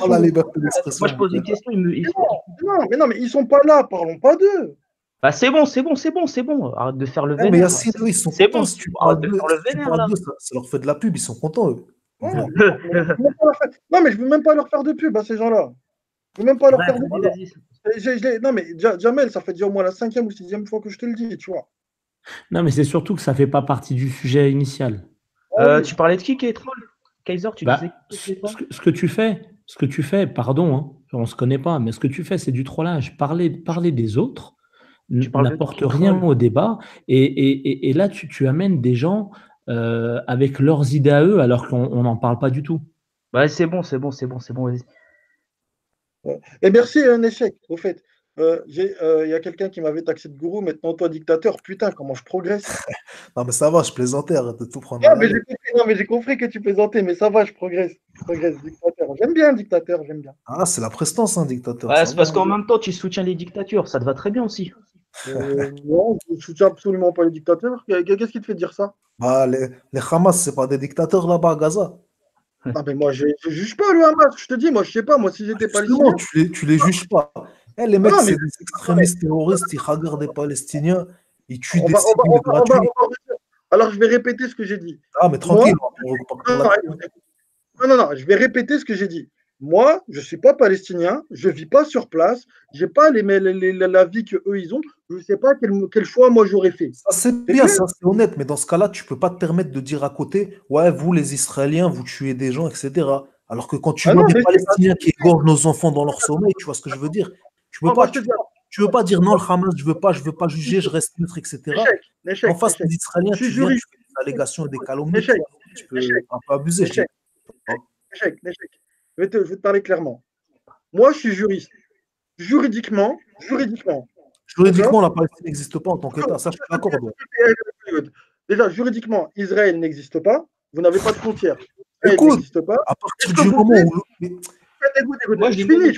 la liberté d'expression. Moi, je pose une question. Non, mais ils sont pas là, parlons pas d'eux. Bah, c'est bon. Arrête de faire le vénère. Mais Yacine, eux, ils sont c'est contents. bon, Si tu arrête parles de d'eux, faire le vénère, là. ça leur fait de la pub, ils sont contents, eux. Non, mais je veux même pas leur faire de pub à ces gens-là. Je veux même pas leur faire de pub. Non, mais Jamel, ça fait déjà au moins la 5e ou 6e fois que je te le dis, tu vois. Non, mais c'est surtout que ça ne fait pas partie du sujet initial. Tu parlais de qui est troll? Kaiser, tu disais ce que tu fais, pardon, hein, on ne se connaît pas, mais ce que tu fais, c'est du trollage. Parler des autres n'apporte rien au débat. Et là, tu amènes des gens avec leurs idées à eux, alors qu'on n'en parle pas du tout. Ouais, c'est bon, vas-y. Et merci, un échec, au fait. Il y a quelqu'un qui m'avait taxé de gourou, maintenant toi dictateur. Putain, comment je progresse. Non, mais ça va, je plaisantais, arrête de tout prendre. Non, mais j'ai compris que tu plaisantais, mais ça va, je progresse. Dictateur. J'aime bien, dictateur, j'aime bien. Ah, c'est la prestance, un dictateur. Ouais, c'est parce qu'en même temps, tu soutiens les dictatures. Ça te va très bien aussi. Non, je ne soutiens absolument pas les dictateurs. Qu'est-ce qui te fait dire ça? Bah, les Hamas, c'est pas des dictateurs là-bas à Gaza. Ah, mais moi, je ne juge pas le Hamas. Je te dis, moi, je sais pas. Moi, si j'étais palestinien. Tu les juges pas. Les mecs, c'est des extrémistes terroristes, ils regardent des Palestiniens, ils tuent des civils gratuits. Alors, je vais répéter ce que j'ai dit. Ah, mais tranquille. Non, je vais répéter ce que j'ai dit. Moi, je ne suis pas palestinien, je ne vis pas sur place, je n'ai pas la vie qu'eux, ils ont, je ne sais pas quel choix moi j'aurais fait. Ça, c'est bien, ça, c'est honnête, mais dans ce cas-là, tu ne peux pas te permettre de dire à côté, ouais, vous, les Israéliens, vous tuez des gens, etc. Alors que quand tu vois des Palestiniens qui égorgent nos enfants dans leur sommeil, tu vois ce que je veux dire? Tu ne veux pas dire non, le Hamas, je ne veux pas juger, je reste neutre, etc. En face des Israéliens, tu viens, tu fais des allégations et des calomnies. Tu peux un peu abuser. Échec. Je vais te parler clairement. Moi, je suis juriste. Juridiquement, la Palestine n'existe pas en tant qu'État. Ça, je suis d'accord. Déjà, juridiquement, Israël n'existe pas. Vous n'avez pas de frontières. Écoute, à partir du moment où... Moi, je finis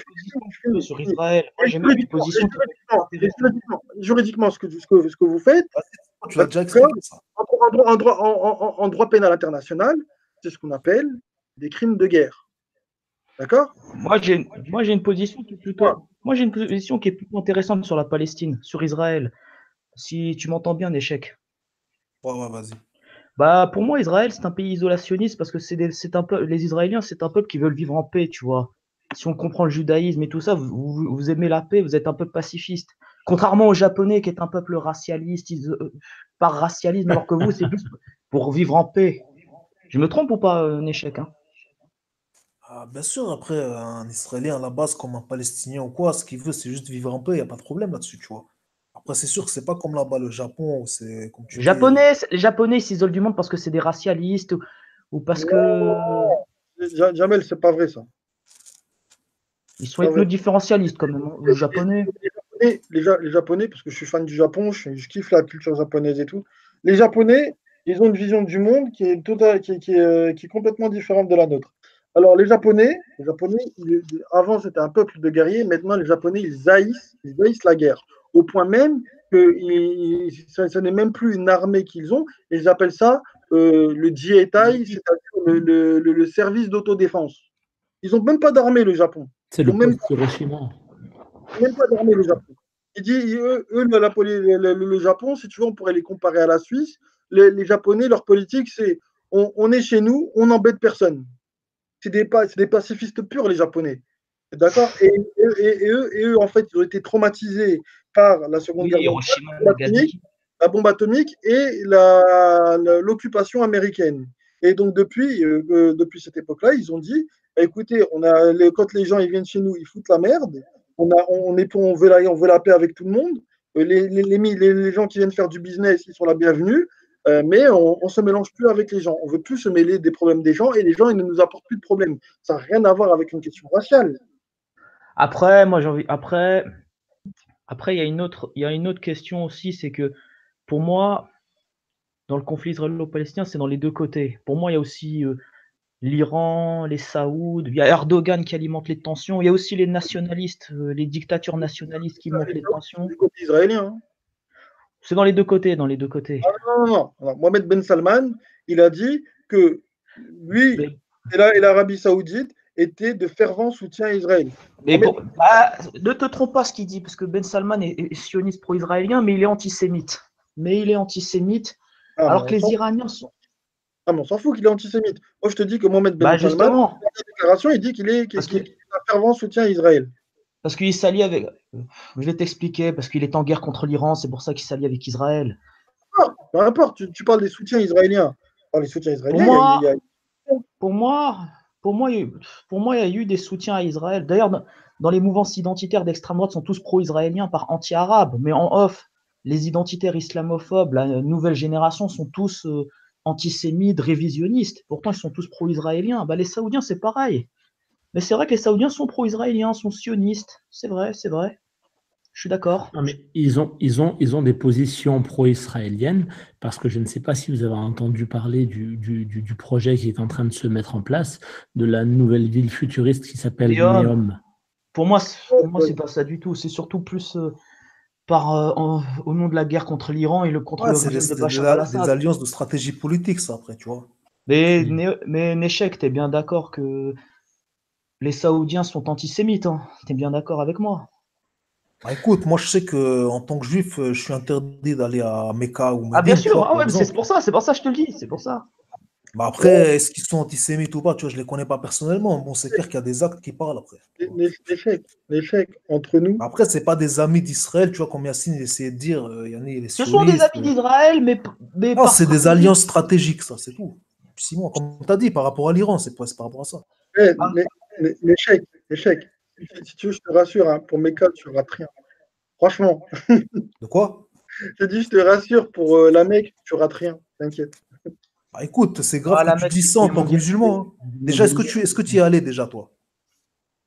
sur Israël. J'ai même une position juridiquement, ce que vous faites, tu l'as déjà expliqué, ça. En droit pénal international, c'est ce qu'on appelle des crimes de guerre. D'accord? Moi, j'ai une position qui est plutôt intéressante sur la Palestine, sur Israël. Si tu m'entends bien, échec. Ouais, vas-y. Bah, pour moi, Israël, c'est un pays isolationniste parce que les Israéliens, c'est un peuple qui veulent vivre en paix, tu vois. Si on comprend le judaïsme et tout ça, vous aimez la paix, vous êtes un peuple pacifiste. Contrairement aux Japonais, qui est un peuple racialiste, par racialisme, alors que vous, c'est plus pour vivre en paix. Je me trompe ou pas, un échec, hein? Ah, bien sûr, après, un Israélien à la base, comme un Palestinien ou quoi, ce qu'il veut, c'est juste vivre un peu, il n'y a pas de problème là-dessus, tu vois. Après, c'est sûr que c'est pas comme là-bas, le Japon, où c'est, comme tu dis, Les Japonais, ils s'isolent du monde parce que c'est des racialistes ou parce que Jamel, c'est pas vrai ça. ils sont ethno-différentialistes quand même, hein, les Japonais. Les Japonais, parce que je suis fan du Japon, je kiffe la culture japonaise et tout. Les Japonais, ils ont une vision du monde qui est, qui est complètement différente de la nôtre. Alors, les Japonais avant, c'était un peuple de guerriers. Maintenant, les Japonais, ils haïssent la guerre. Au point même que ça n'est même plus une armée qu'ils ont. Et ils appellent ça le Jietai, c'est-à-dire le service d'autodéfense. Ils n'ont même pas d'armée, le Japon. C'est le post-Hiroshima. Même pas d'armée, le Japon. Il dit, le Japon, si tu veux, on pourrait les comparer à la Suisse. Les Japonais, leur politique, c'est on est chez nous, on n'embête personne. C'est des pacifistes purs, les Japonais. D'accord, et eux, en fait, ils ont été traumatisés par la Seconde Guerre mondiale, la bombe atomique et l'occupation américaine. Et donc, depuis cette époque-là, ils ont dit, écoutez, quand les gens ils viennent chez nous, ils foutent la merde. On veut la paix avec tout le monde. Les gens qui viennent faire du business, ils sont la bienvenue. Mais on ne se mélange plus avec les gens. On ne veut plus se mêler des problèmes des gens et les gens, ils ne nous apportent plus de problèmes. Ça n'a rien à voir avec une question raciale. Après, moi, Après, il y a une autre question aussi, c'est que pour moi, dans le conflit israélo-palestinien, c'est dans les deux côtés. Pour moi, il y a aussi l'Iran, les Saouds, il y a Erdogan qui alimente les tensions, il y a aussi les nationalistes, les dictatures nationalistes qui montent les tensions. Du côté israélien. Hein. C'est dans les deux côtés, dans les deux côtés. Ah, non. Alors, Mohamed Ben Salman, il a dit que lui et l'Arabie Saoudite étaient de fervents soutiens à Israël. Mais ne te trompe pas ce qu'il dit, parce que Ben Salman est sioniste pro-israélien, mais il est antisémite. Alors que les Iraniens sont. Ah, mais on s'en fout qu'il est antisémite. Moi, je te dis que Mohamed Ben Salman, dans sa déclaration, il dit qu'il est un fervent soutien à Israël. Parce qu'il s'allie avec. Je vais t'expliquer, parce qu'il est en guerre contre l'Iran, c'est pour ça qu'il s'allie avec Israël. Peu importe, tu parles des soutiens israéliens. Les soutiens israéliens, pour moi, il y a eu des soutiens à Israël. D'ailleurs, dans les mouvances identitaires d'extrême droite sont tous pro-israéliens par anti-arabes. Mais en off, les identitaires islamophobes, la nouvelle génération, sont tous antisémites, révisionnistes. Pourtant, ils sont tous pro-israéliens. Les Saoudiens, c'est pareil. Mais c'est vrai que les Saoudiens sont pro-israéliens, sont sionistes. C'est vrai. Je suis d'accord. Non, mais ils ont des positions pro-israéliennes parce que je ne sais pas si vous avez entendu parler du projet qui est en train de se mettre en place, de la nouvelle ville futuriste qui s'appelle Neom. Pour moi, c'est pas ça du tout. C'est surtout plus au nom de la guerre contre l'Iran et contre le régime de Bachar al-Assad. Des alliances de stratégie politique, ça, après, tu vois. Mais Nechek, t'es bien d'accord que les Saoudiens sont antisémites, hein. T'es bien d'accord avec moi? Écoute, moi je sais que en tant que juif, je suis interdit d'aller à Mecca ou Médine. Ah bien sûr, c'est pour ça que je te le dis, c'est pour ça. Après, est-ce qu'ils sont antisémites ou pas, tu vois, je les connais pas personnellement. Bon, c'est clair qu'il y a des actes qui parlent après. L'échec entre nous. Après, c'est pas des amis d'Israël, tu vois, comme Yassine essayait de dire, Yannick, les Ce sont des amis d'Israël, mais non, c'est des alliances stratégiques, ça, c'est tout. Simon, comme tu as dit, par rapport à l'Iran, c'est par rapport à ça. L'échec. Si tu veux, je te rassure, hein, pour Mecca, tu rates rien. Franchement. De quoi? Je dis, je te rassure, pour la Mecque, tu rates rien, t'inquiète. Écoute, c'est grave que tu dis ça en tant que musulman. Hein. Déjà, est-ce que tu y es allé déjà, toi?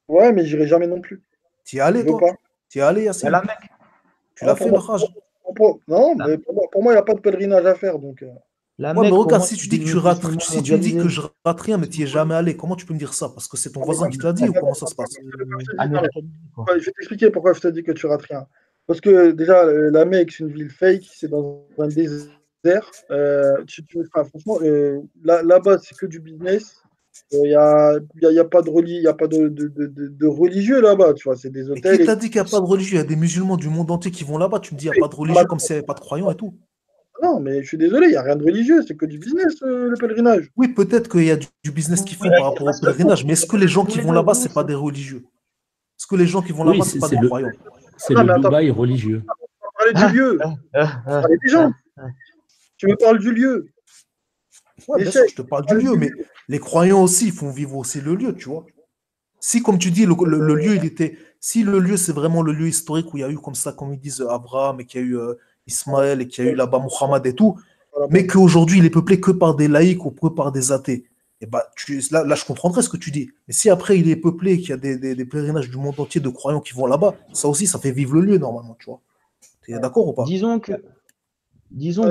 Ouais, mais j'irai jamais non plus. Tu y es allé, toi? Tu y es allé, Yassine? La Mecque. Tu l'as fait, le Hajj? Non, mais pour moi, il n'y a pas de pèlerinage à faire. Donc, ouais, mais regarde, si tu dis que tu rates, si tu dis que je rate rien, mais tu n'y es jamais allé, comment tu peux me dire ça? Parce que c'est ton voisin qui te l'a dit ou comment ça se passe? Je vais t'expliquer pourquoi je te dis que tu rates rien. Parce que déjà, la Mecque, c'est une ville fake, c'est dans un désert. Franchement, là-bas, c'est que du business. Il n'y a pas de religieux là-bas, tu vois, c'est des hôtels. Et qui t'a dit qu'il n'y a pas de religieux? Il y a des musulmans du monde entier qui vont là-bas, tu me dis qu'il n'y a pas de religieux comme s'il n'y avait pas de croyants et tout. Non, mais je suis désolé, il n'y a rien de religieux, c'est que du business, le pèlerinage. Oui, peut-être qu'il y a du business qu'ils font par rapport au pèlerinage, mais est-ce que les gens qui vont là-bas, ce n'est pas des religieux? Est-ce que les gens qui vont là-bas, ce n'est pas des croyants? C'est le Dubaï religieux. On parlait du lieu. On parlait des gens. Tu me parles du lieu. Ouais, bien sûr, je te parle du lieu, mais les croyants aussi, ils font vivre aussi le lieu, tu vois. Si, comme tu dis, le lieu, si le lieu, c'est vraiment le lieu historique où il y a eu comme ça, comme ils disent, Abraham, et qu'il y a eu Ismaël, et qu'il y a eu là-bas Mohammed et tout, mais qu'aujourd'hui, il est peuplé que par des laïcs ou que par des athées, et bah, là, je comprendrais ce que tu dis. Mais si après, il est peuplé, qu'il y a des pèlerinages du monde entier de croyants qui vont là-bas, ça aussi, ça fait vivre le lieu, normalement, tu vois. Tu es d'accord ou pas? Disons que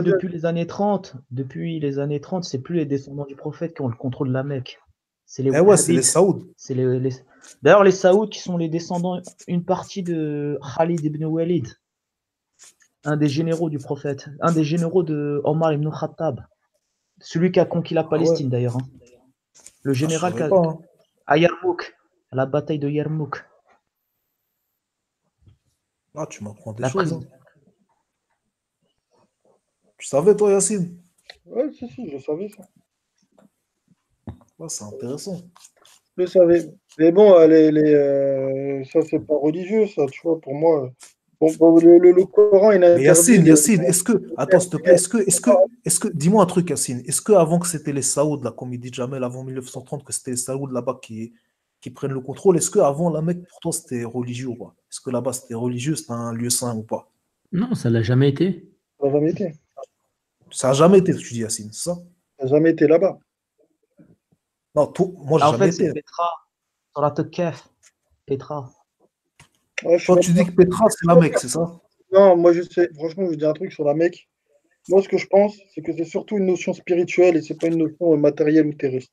depuis les années 30, c'est plus les descendants du prophète qui ont le contrôle de la Mecque. C'est les ouais, c'est les Wahhabites. Saouds. D'ailleurs, les Saouds qui sont les descendants, une partie de Khalid ibn Walid, un des généraux du prophète, un des généraux de Omar ibn Khattab, celui qui a conquis la Palestine d'ailleurs. Le général à Yarmouk, à la bataille de Yarmouk. Ah, tu m'apprends des choses. Hein. Tu savais, toi, Yacine? Ouais, si, je savais ça. Ouais, c'est intéressant. Je le savais. Mais bon, ça, c'est pas religieux, ça, tu vois, pour moi. Bon, le Coran, il a interdit. Mais Yacine, est-ce que. Attends, s'il te plaît, dis-moi un truc, Yacine. Est-ce qu'avant que c'était les Saouds, là, comme il dit Jamel, avant 1930, que c'était les Saouds là-bas qui prennent le contrôle, est-ce qu'avant la Mecque, pour toi, c'était religieux ou pas? Est-ce que là-bas, c'était religieux, c'était un lieu saint ou pas? Non, ça l'a jamais été. Ça n'a jamais été. Ça n'a jamais été, tu dis, Yacine, c'est ça? Ça n'a jamais été là-bas. Non, moi, j'ai jamais été. C'est Petra, sur la Kef. Petra. Ouais, toi, tu dis que Petra, c'est la Mecque, c'est ça? Non, moi, je sais. Franchement, je vais dire un truc sur la Mecque. Moi, ce que je pense, c'est que c'est surtout une notion spirituelle et c'est pas une notion matérielle ou terrestre.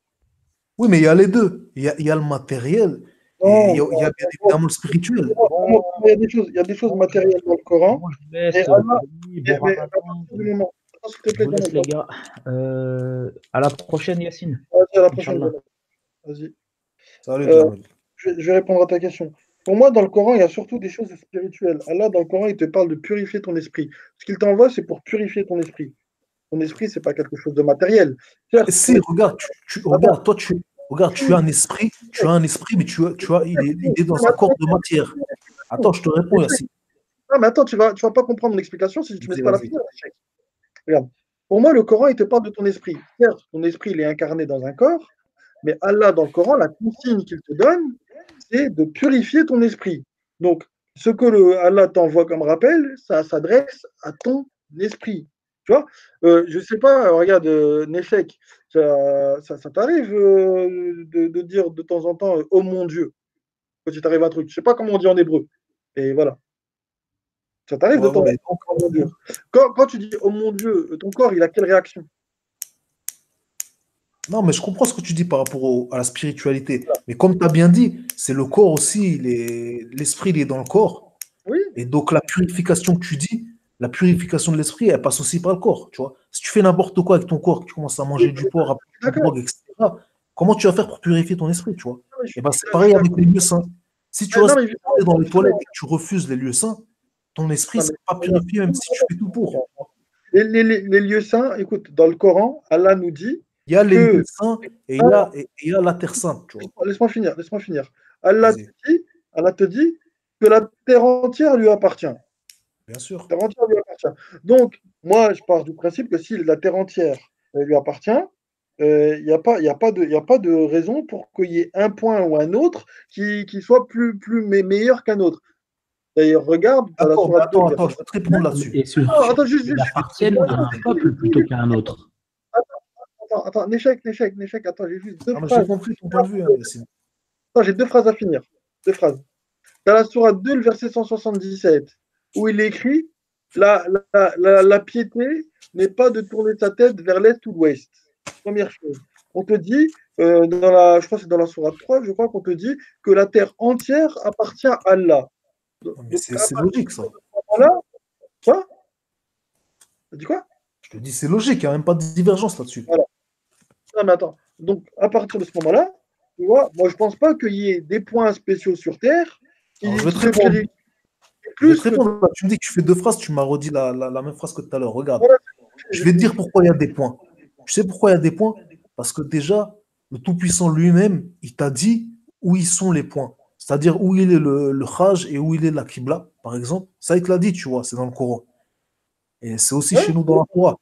Oui, mais il y a les deux. Il y a le matériel et il y a bien évidemment le spirituel. Il y a des choses matérielles dans le Coran. Moi, je vous laisse. Je vous laisse, les gars. À la prochaine, Yacine. Vas-y, à la prochaine. Vas-y. Salut, je vais répondre à ta question. Pour moi, dans le Coran, il y a surtout des choses spirituelles. Allah, dans le Coran, il te parle de purifier ton esprit. Ce qu'il t'envoie, c'est pour purifier ton esprit. Ton esprit, c'est pas quelque chose de matériel. Si, regarde, toi, tu as un esprit, mais il est dans un corps de matière. Attends, je te réponds, Yacine. Non, mais attends, tu vas pas comprendre mon explication si tu ne me laisses pas la finir. Regarde. Pour moi, le Coran, il te parle de ton esprit. Certes, ton esprit, il est incarné dans un corps, mais Allah, dans le Coran, la consigne qu'il te donne, c'est de purifier ton esprit. Donc, ce que Allah t'envoie comme rappel, ça s'adresse à ton esprit. Tu vois, je ne sais pas, regarde, Néfek, ça t'arrive de dire de temps en temps oh mon Dieu, quand il t'arrive un truc. Je ne sais pas comment on dit en hébreu. Et voilà. Ça t'arrive de temps en temps oh mon Dieu. Quand tu dis oh mon Dieu, ton corps, il a quelle réaction? Non, mais je comprends ce que tu dis par rapport à la spiritualité. Mais comme tu as bien dit, c'est le corps aussi, l'esprit, il est dans le corps. Oui. Et donc, la purification que tu dis, la purification de l'esprit, elle passe aussi par le corps. Tu vois. Si tu fais n'importe quoi avec ton corps, que tu commences à manger du porc, à la drogue, etc., comment tu vas faire pour purifier ton esprit, tu vois? Et ben, c'est pareil avec les lieux saints. Si tu restes dans les toilettes et que tu refuses les lieux saints, ton esprit ne sera pas purifié, même si tu fais tout pour. Les lieux saints, écoute, dans le Coran, Allah nous dit. Il y a les lieux saints et il y a la terre sainte. Laisse-moi finir. Allah te dit que la terre entière lui appartient. Bien sûr. La terre entière lui appartient. Donc, moi, je pars du principe que si la terre entière lui appartient, il n'y a pas de raison pour qu'il y ait un point ou un autre qui soit plus meilleur qu'un autre. D'ailleurs, regarde. Attends, je vais te répondre là-dessus. Il appartient à un peuple plutôt qu'à un autre. Attends, Néchec, attends, j'ai juste deux phrases. J'ai compris ton point de vue, Yacine. Attends, j'ai deux phrases à finir. Deux phrases. Dans la sourate 2, le verset 177, où il est écrit la piété n'est pas de tourner sa tête vers l'est ou l'ouest. Première chose. On te dit, je crois que c'est dans la sourate 3, je crois qu'on te dit que la terre entière appartient à Allah. Mais c'est logique, ça. Voilà. Quoi? Tu dis quoi? Je te dis, c'est logique, il n'y a même pas de divergence là-dessus. Voilà. Non, mais attends. Donc, à partir de ce moment-là, tu vois, moi, je ne pense pas qu'il y ait des points spéciaux sur Terre. Je vais te répondre. Tu me dis que tu fais deux phrases, tu m'as redit la même phrase que tout à l'heure. Regarde. Voilà. Je vais te dire pourquoi il y a des points. Tu sais pourquoi il y a des points? Parce que déjà, le Tout-Puissant lui-même, il t'a dit où ils sont les points. C'est-à-dire où il est le Hajj et où il est la Qibla, par exemple. Ça, il te l'a dit, tu vois, c'est dans le Coran. Et c'est aussi chez nous dans la Torah.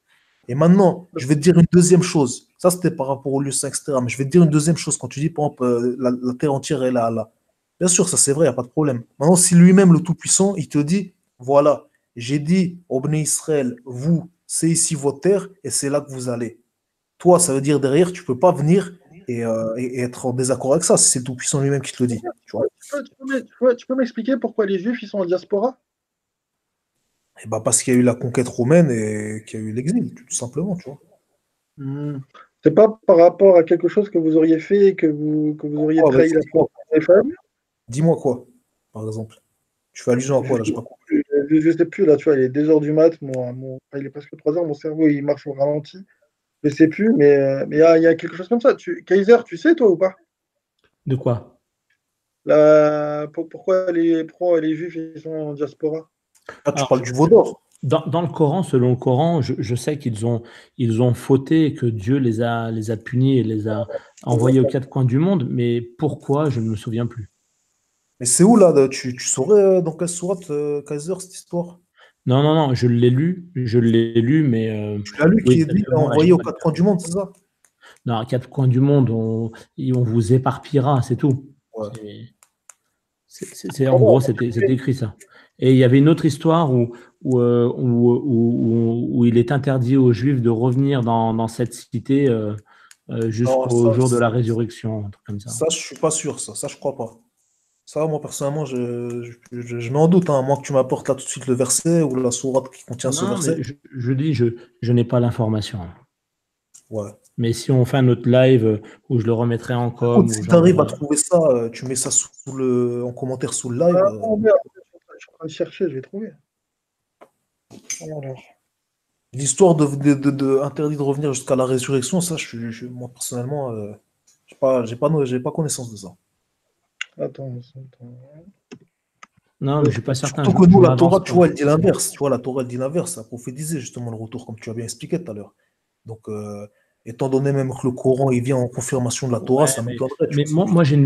Et maintenant, je vais te dire une deuxième chose. Ça, c'était par rapport au lieu saint, etc. Mais je vais te dire une deuxième chose. Quand tu dis, par exemple, la terre entière est là, là. Bien sûr, ça c'est vrai, il n'y a pas de problème. Maintenant, si lui-même, le Tout-Puissant, il te dit, voilà, j'ai dit au Bnei Israël, vous, c'est ici votre terre et c'est là que vous allez. Toi, ça veut dire derrière, tu ne peux pas venir et être en désaccord avec ça, si c'est le Tout-Puissant lui-même qui te le dit. Tu vois. Tu peux m'expliquer pourquoi les Juifs ils sont en diaspora? Et bah parce qu'il y a eu la conquête romaine et qu'il y a eu l'exil, tout simplement, tu vois. C'est pas par rapport à quelque chose que vous auriez fait et que vous auriez trahi la famille? Dis-moi quoi, par exemple. Tu fais allusion à quoi là? J'ai pas compris. Je sais plus, là, tu vois, il est 2 heures du mat, il est presque 3 heures, mon cerveau il marche au ralenti. Je sais plus, mais il y a quelque chose comme ça. Kaiser, tu sais toi ou pas? De quoi? Pourquoi les Juifs ils sont en diaspora? Ah, tu parles du veau d'or. Dans le Coran, selon le Coran, je sais qu'ils ont fauté et que Dieu les a punis et les a envoyés aux 4 coins du monde, mais pourquoi, je ne me souviens plus. Mais c'est où là? Tu saurais dans quelle sourate Kaiser cette histoire? Non, je l'ai lu, mais Tu l'as lu qui est dit exactement, là, j'ai envoyé aux pas le 4 coins du monde, c'est ça? Non, à 4 coins du monde, on vous éparpillera, c'est tout. Ouais. En gros, c'était écrit ça. Et il y avait une autre histoire où il est interdit aux Juifs de revenir dans cette cité jusqu'au jour de la résurrection, un truc comme ça. Ça, je suis pas sûr, ça je crois pas. Ça, moi personnellement, je mets en doute, hein, à moins que tu m'apportes là tout de suite le verset ou la sourate qui contient ce Non, verset. mais je n'ai pas l'information. Ouais. Mais si on fait un autre live où je le remettrai en com. Écoute, si tu arrives à trouver ça, tu mets ça en commentaire sous le live. Merde, je suis en train de chercher, je vais trouver. Alors. L'histoire de interdit de revenir jusqu'à la résurrection, ça, moi personnellement, j'ai pas connaissance de ça. Attends. Non, mais je suis pas certain. Surtout que nous, la Torah, tu vois, elle dit l'inverse. Tu vois, la Torah, elle dit l'inverse. Ça prophétisait justement le retour, comme tu as bien expliqué tout à l'heure. Donc, étant donné même que le Coran, il vient en confirmation de la Torah, ça m'étonnerait. Mais moi, j'ai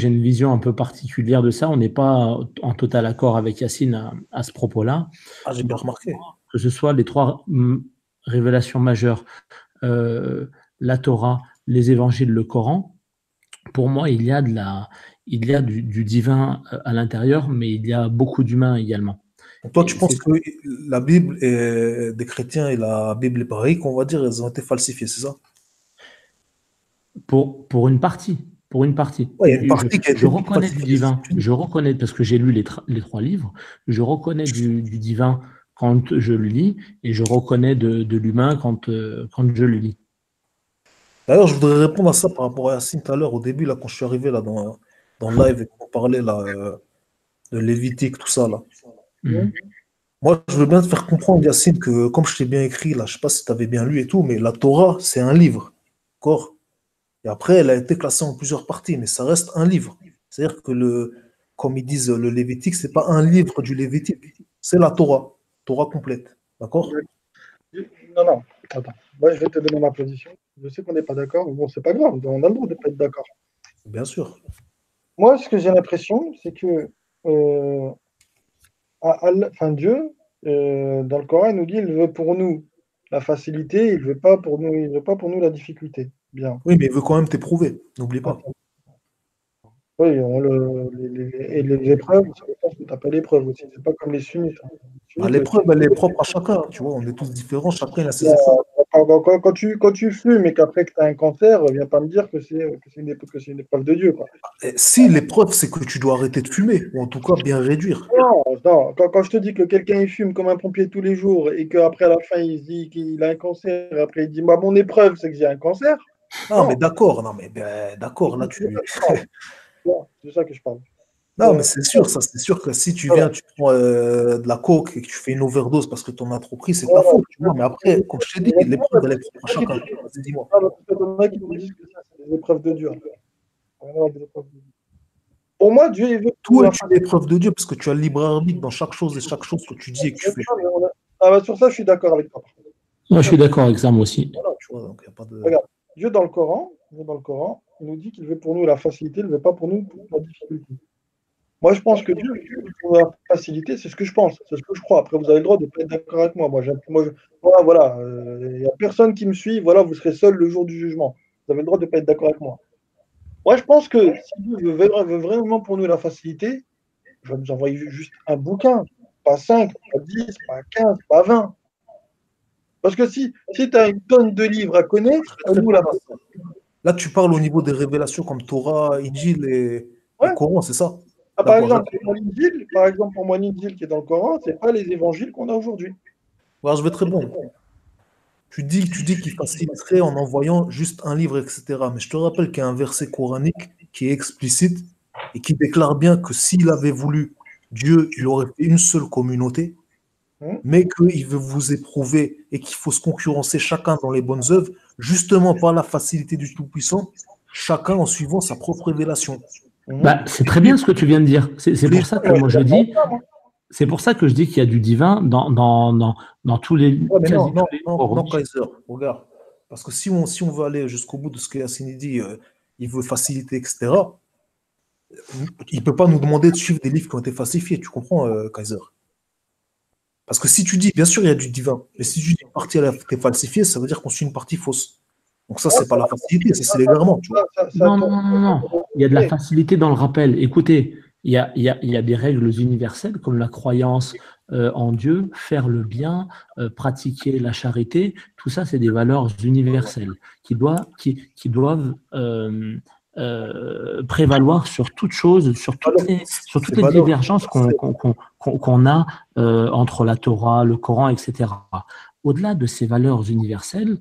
une vision un peu particulière de ça. On n'est pas en total accord avec Yacine à ce propos-là. Ah, j'ai bien remarqué. Que ce soit les 3 révélations majeures, la Torah, les évangiles, le Coran, pour moi, il y a du divin à l'intérieur, mais il y a beaucoup d'humain également. Donc toi, tu penses que la Bible des chrétiens et la Bible hébraïque, on va dire, elles ont été falsifiées, c'est ça? Pour une partie. Pour une partie. Ouais, il y a une partie qui a été je reconnais du divin. Je reconnais, parce que j'ai lu les 3 livres, je reconnais du divin quand je le lis, et je reconnais de l'humain quand je le lis. D'ailleurs, je voudrais répondre à ça par rapport à Yacine tout à l'heure, au début, là, quand je suis arrivé là, dans le live et qu'on parlait là, de Lévitique, tout ça. Là. Moi, je veux bien te faire comprendre, Yacine, que comme je t'ai bien écrit, là, je ne sais pas si tu avais bien lu et tout, mais la Torah, c'est un livre. D'accord? Et après, elle a été classée en plusieurs parties, mais ça reste un livre. C'est-à-dire que, comme ils disent, le Lévitique, ce n'est pas un livre du Lévitique, c'est la Torah. Torah complète. D'accord? Non. Attends. Moi, je vais te donner ma position. Je sais qu'on n'est pas d'accord, mais bon, c'est pas grave. On a le droit de ne pas être d'accord. Bien sûr. Moi, ce que j'ai l'impression, c'est que Dieu, dans le Coran, il nous dit il veut pour nous la facilité, il veut pas pour nous la difficulté. Bien. Oui, mais il veut quand même t'éprouver, n'oublie pas. Oui, et les épreuves, ça dépend ce que tu appelles l'épreuve aussi. C'est pas comme les sunnites. L'épreuve, elle est propre à chacun, tu vois, on est tous différents, chacun a ses épreuves. Quand tu fumes et qu'après que tu as un cancer, viens pas me dire que c'est une épreuve de Dieu. Quoi. Si l'épreuve, c'est que tu dois arrêter de fumer, ou en tout cas bien réduire. Non. Quand je te dis que quelqu'un il fume comme un pompier tous les jours et qu'après à la fin il se dit qu'il a un cancer, et après il dit mon épreuve c'est que j'ai un cancer. Non, mais d'accord, d'accord, là tu. C'est ça que je parle. Non, mais c'est sûr, ça, c'est sûr que si tu viens, tu prends de la coke et que tu fais une overdose parce que tu en as trop pris, c'est ta faute, tu vois. Mais après, comme je t'ai dit, l'épreuve, elle est propre à chacun. Vas-y, dis-moi. Il y en a qui me disent que ça, c'est des épreuves de Dieu. Pour moi, Dieu, il veut. Tout est une épreuve de Dieu parce que tu as le libre arbitre dans chaque chose et chaque chose que tu dis et que tu fais. Sur ça, je suis d'accord avec toi. Moi, je suis d'accord avec ça, moi aussi. Voilà, tu vois, donc il n'y a pas de. Regarde, Dieu dans le Coran, il nous dit qu'il veut pour nous la facilité, il ne veut pas pour nous la difficulté. Moi, je pense que Dieu, pour la facilité, c'est ce que je pense, c'est ce que je crois. Après, vous avez le droit de ne pas être d'accord avec moi. Voilà, il n'y a personne qui me suit. Voilà, vous serez seul le jour du jugement. Vous avez le droit de ne pas être d'accord avec moi. Moi, je pense que si Dieu veut vraiment pour nous la facilité, il va nous envoyer juste un bouquin, pas 5, pas 10, pas 15, pas 20. Parce que si tu as une tonne de livres à connaître, nous la Là, tu parles au niveau des révélations comme Torah, Injil et ouais. Coran, c'est ça? Par exemple, pour moi, l'Injil qui est dans le Coran, ce n'est pas les évangiles qu'on a aujourd'hui. Alors, je vais très bon. Tu dis qu'il faciliterait en envoyant juste un livre, etc. Mais je te rappelle qu'il y a un verset coranique qui est explicite et qui déclare bien que s'il avait voulu, Dieu, il aurait fait une seule communauté, mais qu'il veut vous éprouver et qu'il faut se concurrencer chacun dans les bonnes œuvres, justement par la facilité du Tout-Puissant, chacun en suivant sa propre révélation. Bah, c'est très bien ce que tu viens de dire. C'est pour ça que moi je dis, c'est pour ça que je dis qu'il y a du divin dans tous les. Ouais, mais non, Kaiser, regarde. Parce que si on veut aller jusqu'au bout de ce que Yassine dit, il veut faciliter, etc., il ne peut pas nous demander de suivre des livres qui ont été falsifiés, tu comprends, Kaiser? Parce que si tu dis, bien sûr, il y a du divin, mais si tu dis une partie a été falsifiée, ça veut dire qu'on suit une partie fausse. Donc ça, c'est pas la facilité, ça, c'est l'égarement, tu vois. Non. Il y a de la facilité dans le rappel. Écoutez, il y a des règles universelles comme la croyance en Dieu, faire le bien, pratiquer la charité. Tout ça, c'est des valeurs universelles qui doivent prévaloir sur toute chose, sur toutes les divergences qu'on a entre la Torah, le Coran, etc. Au-delà de ces valeurs universelles,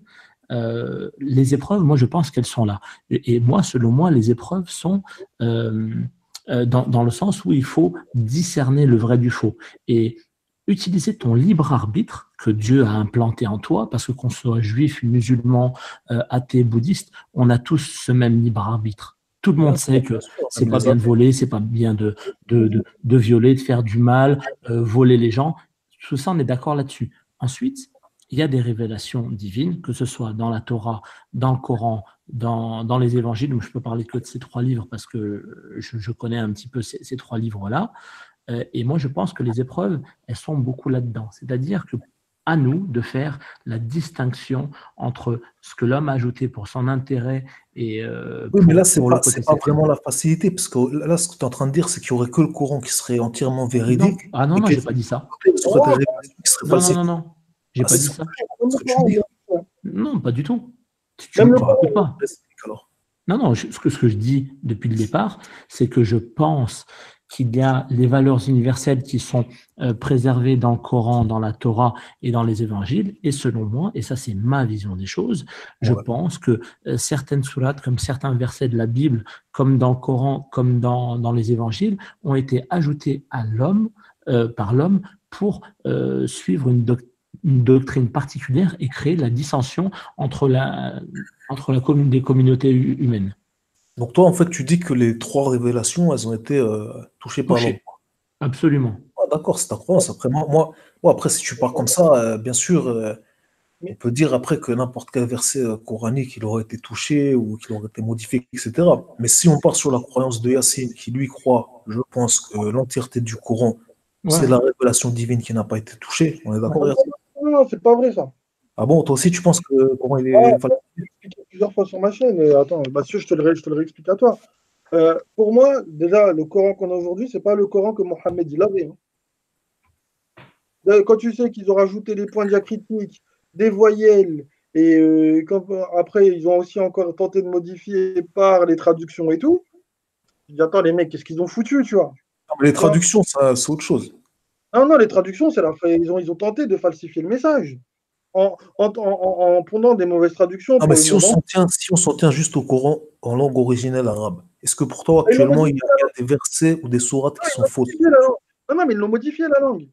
les épreuves, moi, je pense qu'elles sont là. Et moi, selon moi, les épreuves sont dans le sens où il faut discerner le vrai du faux et utiliser ton libre arbitre que Dieu a implanté en toi, parce que qu'on soit juif, musulman, athée, bouddhiste, on a tous ce même libre arbitre. Tout le monde sait que c'est pas bien de voler, c'est pas bien de violer, de faire du mal, voler les gens. Tout ça, on est d'accord là-dessus. Ensuite, il y a des révélations divines, que ce soit dans la Torah, dans le Coran, dans les évangiles, où je peux parler que de ces 3 livres parce que je connais un petit peu ces 3 livres-là. Et moi, je pense que les épreuves, elles sont beaucoup là-dedans. C'est-à-dire que à nous de faire la distinction entre ce que l'homme a ajouté pour son intérêt et oui, mais là, c'est pas vraiment la facilité, parce que là, ce que tu es en train de dire, c'est qu'il n'y aurait que le Coran qui serait entièrement véridique. Non, j'ai pas dit ça. Non. J'ai pas dit ça. Non, pas du tout. Tu m'écoutes pas. Non, ce que je dis depuis le départ, c'est que je pense qu'il y a les valeurs universelles qui sont préservées dans le Coran, dans la Torah et dans les évangiles. Et selon moi, et ça c'est ma vision des choses, je pense que certaines sourates, comme certains versets de la Bible, comme dans le Coran, comme dans les évangiles, ont été ajoutés à l'homme, par l'homme pour suivre une doctrine particulière et créer la dissension entre des communautés humaines. Donc toi, en fait, tu dis que les 3 révélations, elles ont été touchées par l'homme. Absolument. Ah, d'accord, c'est ta croyance. Après, moi, après, si tu parles comme ça, bien sûr, on peut dire après que n'importe quel verset coranique, il aurait été touché ou qu'il aurait été modifié, etc. Mais si on part sur la croyance de Yassine, qui lui croit, je pense que l'entièreté du Coran, c'est la révélation divine qui n'a pas été touchée. On est d'accord, Yassine? Non, c'est pas vrai ça. Ah bon, toi aussi, tu penses que le Coran, il est falsifié? Je l'ai expliqué plusieurs fois sur ma chaîne. Attends, je te le réexplique à toi. Pour moi, déjà, le Coran qu'on a aujourd'hui, c'est pas le Coran que Mohammed il avait. Quand tu sais qu'ils ont rajouté les points diacritiques, des voyelles, et après, ils ont aussi encore tenté de modifier par les traductions et tout. Je dis, attends, les mecs, qu'est-ce qu'ils ont foutu, tu vois? Non, mais les traductions, ça, c'est autre chose. Non, les traductions, ils ont tenté de falsifier le message en prenant des mauvaises traductions. Ah, mais si on s'en tient juste au Coran en langue originelle arabe, est-ce que pour toi, actuellement, il y a des versets ou des sourates qui sont fausses? Non, mais ils l'ont modifié la langue.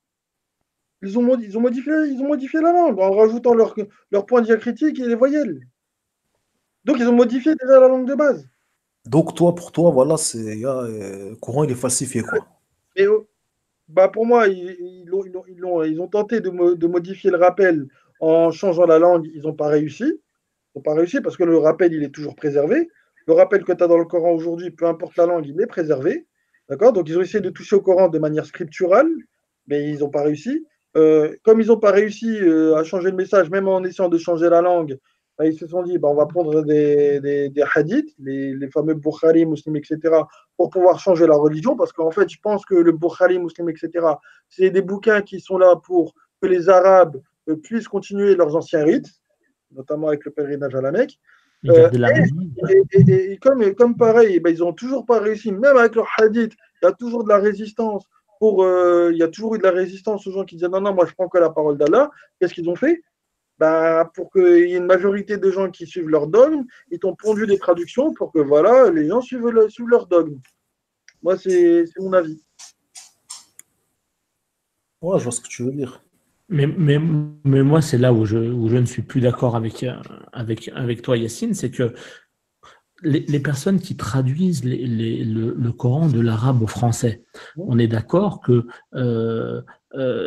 Ils ont modifié la langue en rajoutant leurs points diacritiques et les voyelles. Donc, ils ont modifié déjà la langue de base. Donc, pour toi, voilà, le Coran, il est falsifié, quoi. Et, pour moi, ils ont tenté de modifier le rappel en changeant la langue. Ils n'ont pas réussi. Ils n'ont pas réussi parce que le rappel, il est toujours préservé. Le rappel que tu as dans le Coran aujourd'hui, peu importe la langue, il est préservé. D'accord? Donc, ils ont essayé de toucher au Coran de manière scripturale, mais ils n'ont pas réussi. Comme ils n'ont pas réussi à changer le message, même en essayant de changer la langue, bah, ils se sont dit, bah, on va prendre des hadiths, les fameux Bukhari, Muslim, etc., pour pouvoir changer la religion, parce qu'en fait, je pense que le Bukhari, Muslim, etc., c'est des bouquins qui sont là pour que les Arabes puissent continuer leurs anciens rites, notamment avec le pèlerinage à la Mecque. Et garder l'harmonie. Et comme pareil, ben, ils n'ont toujours pas réussi, même avec leur hadith, il y a toujours de la résistance. Il y a toujours eu de la résistance aux gens qui disaient non, non, moi je prends que la parole d'Allah. Qu'est-ce qu'ils ont fait? Ben, pour qu'il y ait une majorité de gens qui suivent leur dogme, ils t'ont pondu des traductions pour que voilà, les gens suivent leur dogme. Moi, c'est mon avis. Ouais, je vois ce que tu veux dire. Mais moi, c'est là où je ne suis plus d'accord avec toi, Yacine, c'est que les personnes qui traduisent le Coran de l'arabe au français, on est d'accord que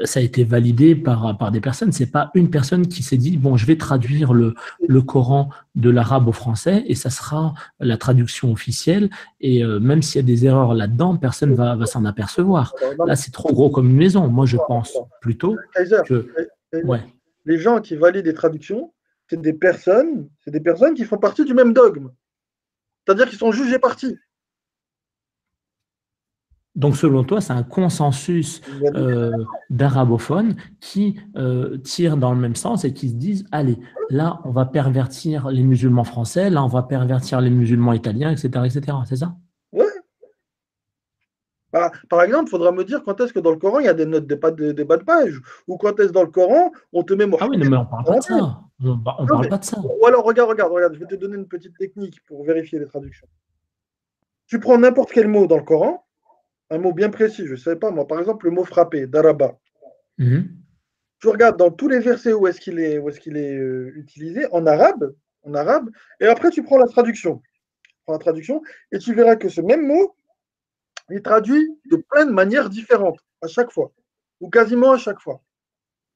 ça a été validé par des personnes. C'est pas une personne qui s'est dit, bon, je vais traduire le Coran de l'arabe au français et ça sera la traduction officielle. Et même s'il y a des erreurs là-dedans, personne va s'en apercevoir. Là, c'est trop gros comme une maison. Moi, je pense plutôt Kaiser, que... Ouais. les gens qui valident les traductions, c'est des personnes qui font partie du même dogme. C'est-à-dire qu'ils sont jugés partis. Donc, selon toi, c'est un consensus d'arabophones qui tirent dans le même sens et qui se disent, allez, là, on va pervertir les musulmans français, là, on va pervertir les musulmans italiens, etc., etc. C'est ça? Ouais. Par exemple, il faudra me dire quand est-ce que dans le Coran, il y a des notes des bas de page, ou quand est-ce dans le Coran, on te met Ah oui, non, mais on ne parle pas de ça. On parle pas de ça. Ou alors, regarde, je vais te donner une petite technique pour vérifier les traductions. Tu prends n'importe quel mot dans le Coran, un mot bien précis, je ne sais pas moi, par exemple le mot frapper, daraba. Tu regardes dans tous les versets où est-ce qu'il est utilisé en arabe, et après tu prends la traduction. Et tu verras que ce même mot est traduit de plein de manières différentes à chaque fois, ou quasiment à chaque fois.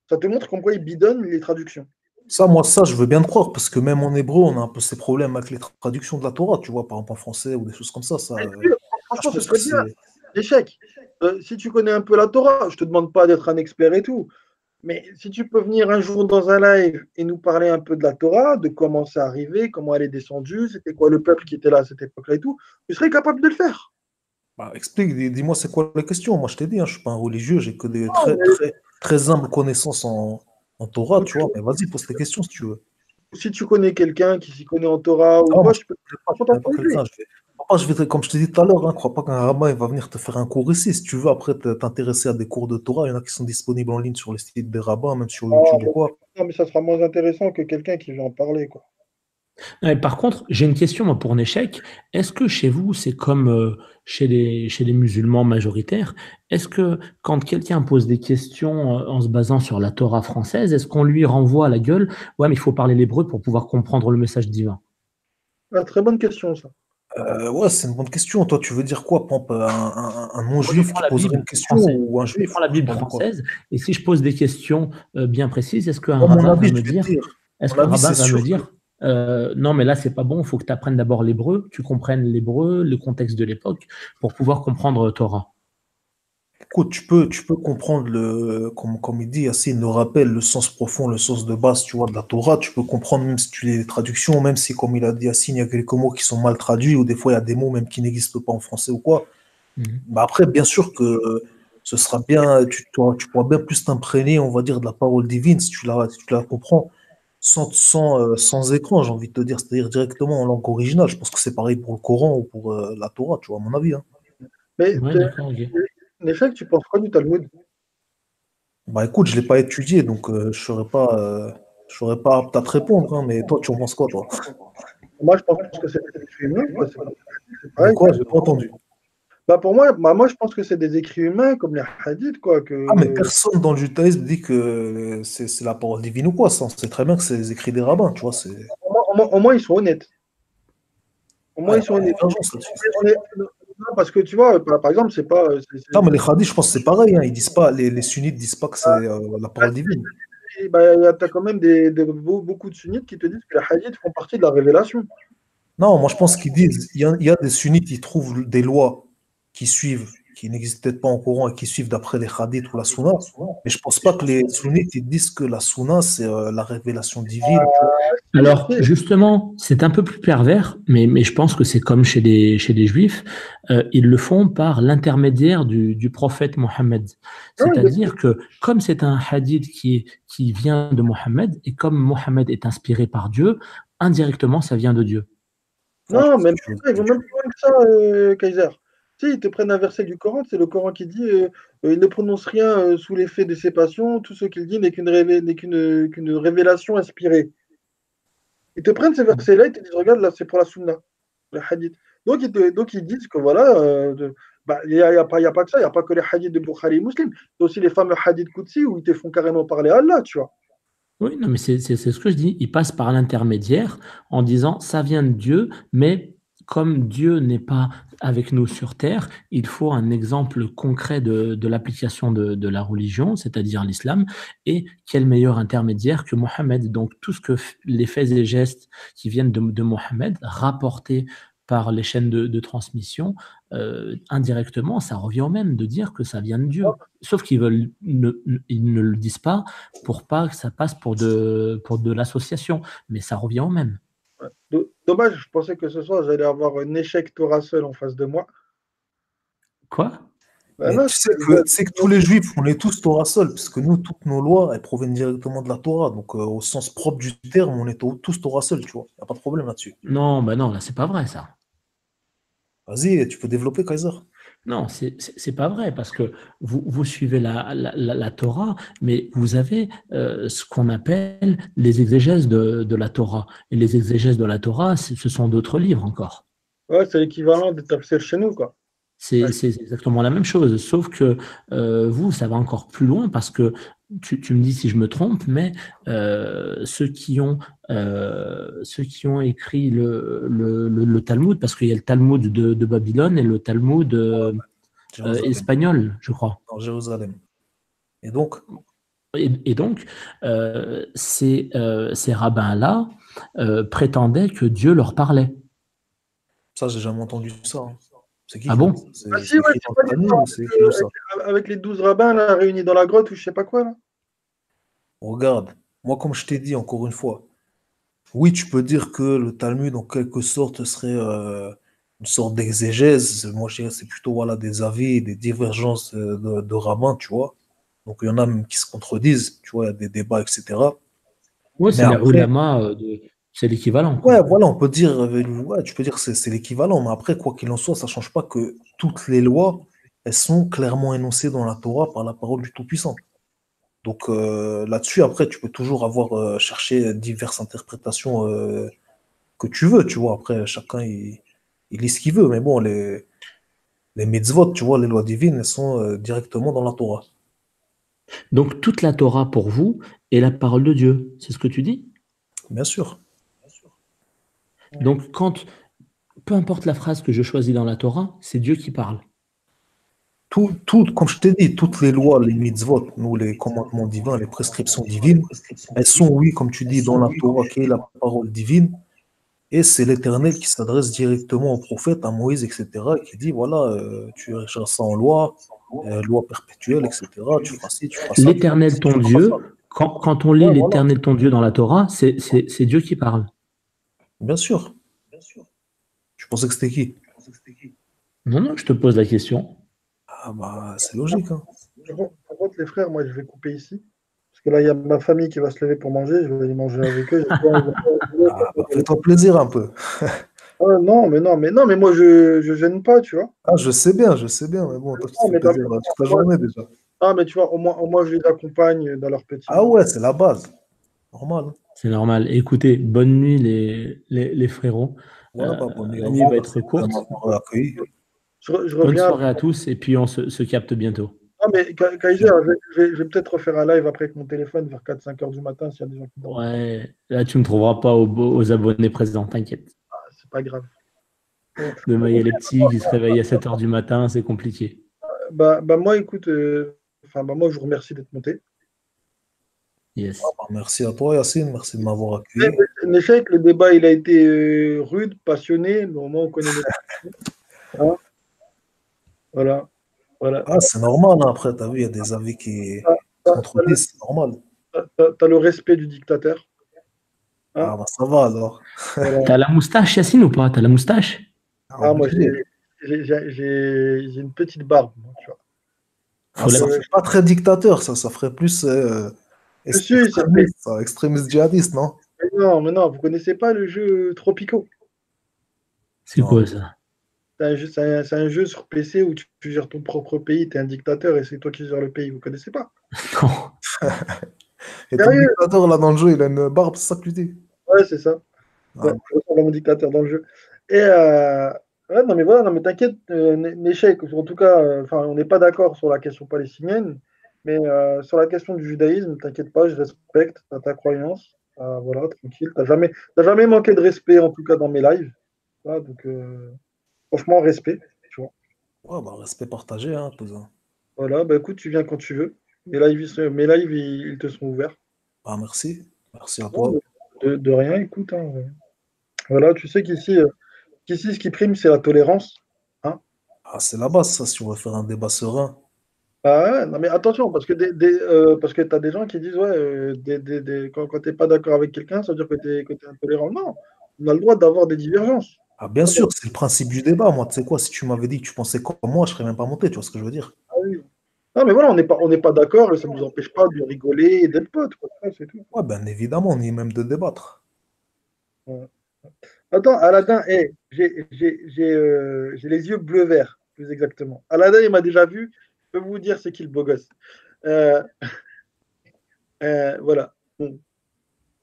Ça te montre comment ils bidonnent les traductions. Ça, je veux bien te croire, parce que même en hébreu, on a un peu ces problèmes avec les traductions de la Torah, tu vois, par exemple en français ou des choses comme ça. Franchement, ce serait bien. L'échec. Si tu connais un peu la Torah, je ne te demande pas d'être un expert et tout, mais si tu peux venir un jour dans un live et nous parler un peu de la Torah, de comment c'est arrivé, comment elle est descendue, c'était quoi le peuple qui était là à cette époque-là et tout, tu serais capable de le faire. Bah, explique, dis-moi c'est quoi la question. Moi, je t'ai dit, hein, je ne suis pas un religieux, j'ai que des très humbles connaissances en Torah, tu vois. Mais vas-y, pose tes questions si tu veux. Si tu connais quelqu'un qui s'y connaît en Torah ou quoi, tu peux pas quelqu'un. Comme je te dis tout à l'heure, ne crois pas qu'un rabbin il va venir te faire un cours ici. Si tu veux après t'intéresser à des cours de Torah, il y en a qui sont disponibles en ligne sur les sites des rabbins, même sur YouTube ou quoi. Non, mais ça sera moins intéressant que quelqu'un qui vient en parler, quoi. Par contre, j'ai une question moi, pour Néchec. Est-ce que chez vous, c'est comme chez les musulmans majoritaires? Est-ce que quand quelqu'un pose des questions en se basant sur la Torah française, est-ce qu'on lui renvoie à la gueule? Ouais, mais il faut parler l'hébreu pour pouvoir comprendre le message divin. Très bonne question, ça. Ouais, c'est une bonne question. Toi, tu veux dire quoi, Pompe? Un non-juif qui poserait une question ou un juif? Je prends la Bible française et si je pose des questions bien précises, est-ce qu'un rabbin va me dire, non, mais là, c'est pas bon, il faut que tu apprennes d'abord l'hébreu, tu comprennes l'hébreu, le contexte de l'époque, pour pouvoir comprendre Torah. Écoute, tu peux comprendre comme il dit, Yassine, le rappel, le sens profond, le sens de base, tu vois, de la Torah. Tu peux comprendre même si tu lis les traductions, même si, comme il a dit Yassine, il y a quelques mots qui sont mal traduits, ou des fois il y a des mots même qui n'existent pas en français ou quoi. Bah après, bien sûr que ce sera bien, tu pourras bien plus t'imprégner, on va dire, de la parole divine si tu la comprends sans écran, j'ai envie de te dire, c'est-à-dire directement en langue originale. Je pense que c'est pareil pour le Coran ou pour la Torah, tu vois, à mon avis. Hein. Mais en effet, tu penses quoi du Talmud? Bah écoute, je ne l'ai pas étudié, donc je ne saurais pas apte à te répondre, hein, mais toi, tu en penses quoi, toi? Moi, je pense que c'est des écrits humains. Quoi, j'ai pas entendu. Bah pour moi, moi, je pense que c'est des écrits humains, comme les hadiths, quoi. Ah, mais personne dans le judaïsme dit que c'est la parole divine ou quoi, ça. On sait très bien que c'est les écrits des rabbins, tu vois. Au moins, ils sont honnêtes. Au moins, ils sont honnêtes. Non, parce que tu vois, par exemple, c'est pas. Non, mais les hadiths, je pense que c'est pareil. Hein. Ils disent pas, les sunnites disent pas que c'est la parole divine. Bah, tu as quand même beaucoup de sunnites qui te disent que les hadiths font partie de la révélation. Non, moi je pense qu'ils disent, il y a des sunnites qui trouvent des lois qui n'existent peut-être pas en Coran et qui suivent d'après les hadiths ou la sunna. Mais je pense pas que les sunnites ils disent que la sunna, c'est la révélation divine. Alors, justement, c'est un peu plus pervers, mais je pense que c'est comme chez les juifs. Ils le font par l'intermédiaire du prophète Mohammed. C'est-à-dire que, comme c'est un hadith qui vient de Mohammed, et comme Mohammed est inspiré par Dieu, indirectement, ça vient de Dieu. Non, même ça, ils vont même plus loin que ça, Kaiser. Tu sais, ils te prennent un verset du Coran, c'est le Coran qui dit il ne prononce rien sous l'effet de ses passions, tout ce qu'il dit n'est qu'une révélation inspirée. Ils te prennent ces versets-là, ils te disent regarde, là, c'est pour la sunna, le hadith. Donc, ils disent que voilà, il n'y a pas que ça, il n'y a pas que les hadiths de Bukhari et Muslim, c'est aussi les fameux hadiths Qudsi où ils te font carrément parler à Allah, tu vois. Oui, non, mais c'est ce que je dis. Ils passent par l'intermédiaire en disant ça vient de Dieu, mais comme Dieu n'est pas avec nous sur terre, il faut un exemple concret de l'application de la religion, c'est-à-dire l'islam, et quel meilleur intermédiaire que Mohammed. Donc tout ce que les faits et gestes qui viennent de Mohammed, rapportés par les chaînes de transmission, indirectement, ça revient au même de dire que ça vient de Dieu. Sauf qu'ils ils ne le disent pas pour pas que ça passe pour de l'association, mais ça revient au même. Ouais. Dommage, je pensais que ce soir, j'allais avoir un échec Torah seul en face de moi. Quoi? Non, tu sais que tous les juifs, on est tous Torah seul, parce que nous, toutes nos lois, elles proviennent directement de la Torah. Donc, au sens propre du terme, on est tous Torah seul, tu vois. Il n'y a pas de problème là-dessus. Non, bah non, là, c'est pas vrai, ça. Vas-y, tu peux développer, Kaiser. Non, c'est pas vrai, parce que vous suivez la Torah, mais vous avez ce qu'on appelle les exégèses de la Torah. Et les exégèses de la Torah, ce sont d'autres livres encore. Ouais, c'est l'équivalent des tafsirs chez nous, quoi. C'est exactement la même chose, sauf que vous, ça va encore plus loin parce que tu me dis si je me trompe, mais ceux qui ont écrit le Talmud, parce qu'il y a le Talmud de Babylone et le Talmud espagnol, je crois. Dans Jérusalem. Et donc, ces rabbins-là prétendaient que Dieu leur parlait. Ça, j'ai jamais entendu ça. Hein. C'est qui? Ah bon? Avec les 12 rabbins là, réunis dans la grotte ou je sais pas quoi là. Regarde, moi comme je t'ai dit encore une fois, oui, tu peux dire que le Talmud en quelque sorte serait une sorte d'exégèse. Moi je dirais que c'est plutôt voilà, des avis, des divergences de rabbins, tu vois. Donc il y en a même qui se contredisent, tu vois, il y a des débats, etc. Ouais, c'est la ulama, c'est l'équivalent. Ouais, voilà, on peut dire, ouais, tu peux dire que c'est l'équivalent, mais après, quoi qu'il en soit, ça ne change pas que toutes les lois, elles sont clairement énoncées dans la Torah par la parole du Tout-Puissant. Donc là-dessus, après, tu peux toujours avoir cherché diverses interprétations que tu veux, tu vois. Après, chacun, il lit ce qu'il veut, mais bon, les mitzvot, tu vois, les lois divines, elles sont directement dans la Torah. Donc toute la Torah pour vous est la parole de Dieu, c'est ce que tu dis? Bien sûr. Donc peu importe la phrase que je choisis dans la Torah, c'est Dieu qui parle. Comme je t'ai dit, toutes les lois, les mitzvot, nous, les commandements divins, les prescriptions divines, elles sont, oui, comme tu dis, dans la Torah, qui est la parole divine, et c'est l'Éternel qui s'adresse directement au prophète, à Moïse, etc., qui dit, voilà, tu écriras ça en loi, loi perpétuelle, etc., tu feras ci, tu feras ça. L'Éternel ton Dieu, quand on lit l'Éternel ton Dieu dans la Torah, c'est Dieu qui parle. Bien sûr. Tu pensais que c'était qui? Non, je te pose la question. Ah bah, c'est logique. Hein. Par contre, les frères, moi, je vais couper ici. Parce que là, il y a ma famille qui va se lever pour manger. Je vais aller manger avec eux. Fais-toi plaisir un peu. Non, mais moi, je gêne pas, tu vois. Ah, je sais bien, mais bon, toi, tu te fais plaisir toute la journée déjà. Ah, mais tu vois, au moins, je les accompagne dans leur petit. Ah ouais, c'est la base. Normal. C'est normal. Écoutez, bonne nuit les frérots. Ouais, bonne nuit. La nuit va être courte. Je Bonne soirée à tous et puis on se capte bientôt. Ah, mais Kaiser, je vais peut-être refaire un live après avec mon téléphone vers 4-5 heures du matin s'il y a des gens qui dorment. Ouais, là tu ne me trouveras pas aux abonnés présents, t'inquiète. Ah, c'est pas grave. Demain, il y a les petits qui se réveillent à 7 heures du matin, c'est compliqué. Moi, écoute, moi, je vous remercie d'être monté. Yes. Merci à toi, Yacine. Merci de m'avoir accueilli. L'échec, le débat, il a été rude, passionné, mais au moins, on connaît les... Hein? Voilà. Voilà. Ah, c'est normal, hein. Après, t'as vu, il y a des avis qui se contredisent, c'est normal. T'as le respect du dictateur. Hein. Ah, bah ça va alors. Voilà. T'as la moustache, Yacine, ou pas? T'as la moustache? Ah, Ah, moi, obligé. j'ai une petite barbe, moi, tu vois. Ah, Faut la... ça fait pas très dictateur, ça ferait plus Je suis, extrémiste, ça, extrémiste djihadiste, non? mais non, vous connaissez pas le jeu Tropico. C'est Non. quoi ça? C'est un jeu sur PC où tu gères ton propre pays, tu es un dictateur et c'est toi qui gères le pays. Vous connaissez pas? Non. Et ton Sérieux? dictateur là dans le jeu, il a une barbe, c'est ça que tu dis? Ouais, c'est ça. Ah, Ouais, je ressemble à mon dictateur dans le jeu. Et ouais, non mais voilà, non mais t'inquiète, Néchec, en tout cas, enfin, on n'est pas d'accord sur la question palestinienne, mais sur la question du judaïsme, t'inquiète pas, je respecte ta croyance. Voilà, tranquille. T'as jamais manqué de respect, en tout cas dans mes lives. Voilà, donc franchement, respect, tu vois. ouais, bah respect partagé, hein, cousin. Voilà, bah écoute, tu viens quand tu veux. Mes lives, ils te sont ouverts. Ah, merci. Merci à Non, toi. de rien, écoute, hein. Voilà, tu sais qu'ici, ce qui prime, c'est la tolérance. Hein. Ah, c'est la base, ça, si on veut faire un débat serein. Ah ouais, non mais attention, parce que tu as des gens qui disent, ouais, quand tu n'es pas d'accord avec quelqu'un, ça veut dire que tu es intolérant. Non, on a le droit d'avoir des divergences. Ah, bien sûr, c'est le principe du débat. Moi, tu sais quoi, si tu m'avais dit que tu pensais comme moi, je serais même pas monté, tu vois ce que je veux dire? Ah oui. Non, mais voilà, on n'est pas d'accord et ça ne nous empêche pas de rigoler et d'être potes, quoi. Ouais, c'est tout. Ouais, bien évidemment, on est même de débattre. Ouais. Attends, Aladdin, j'ai les yeux bleu-vert, plus exactement. Aladdin, il m'a déjà vu. Je peux vous dire c'est qui le beau gosse. Euh, voilà. Bon.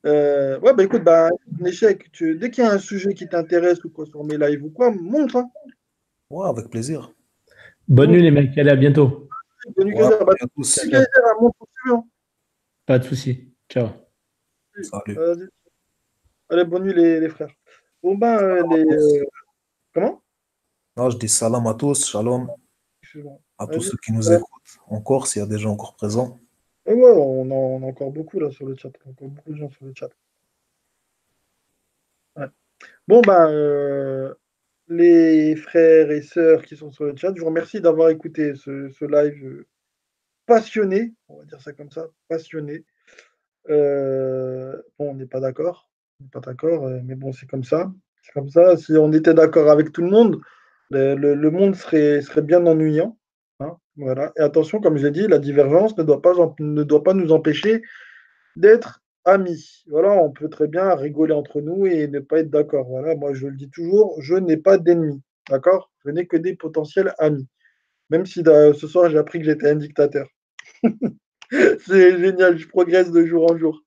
Ouais, bah écoute, bah, échec, dès qu'il y a un sujet qui t'intéresse ou quoi sur mes lives ou quoi, montre. Hein. Ouais, avec plaisir. Bonne nuit, Montre. les mecs. Allez, à bientôt. Bonne Ouais, Bah, à Ciao, tous. ciao. montre où tu veux. Hein. Pas de souci. Ciao. Salut. Vas-y. Allez, bonne nuit les frères. Bon ben, Salam à tous. comment? Non, je dis salam à tous, shalom Excuse-moi. à tous Vas-y. ceux qui nous écoutent encore, s'il y a des gens encore présents. Ouais, on a encore beaucoup là sur le chat. Encore beaucoup de gens sur le chat. Ouais. Bon ben, les frères et sœurs qui sont sur le chat, je vous remercie d'avoir écouté ce live passionné, on va dire ça comme ça, passionné. Bon, on n'est pas d'accord, on n'est pas d'accord, mais bon, c'est comme ça. C'est comme ça. Si on était d'accord avec tout le monde, le monde serait bien ennuyant. Hein, voilà. Et attention, comme je l'ai dit, la divergence ne doit pas nous empêcher d'être amis. Voilà, on peut très bien rigoler entre nous et ne pas être d'accord. Voilà, moi je le dis toujours, je n'ai pas d'ennemis. D'accord? Je n'ai que des potentiels amis. Même si ce soir j'ai appris que j'étais un dictateur. C'est génial, je progresse de jour en jour.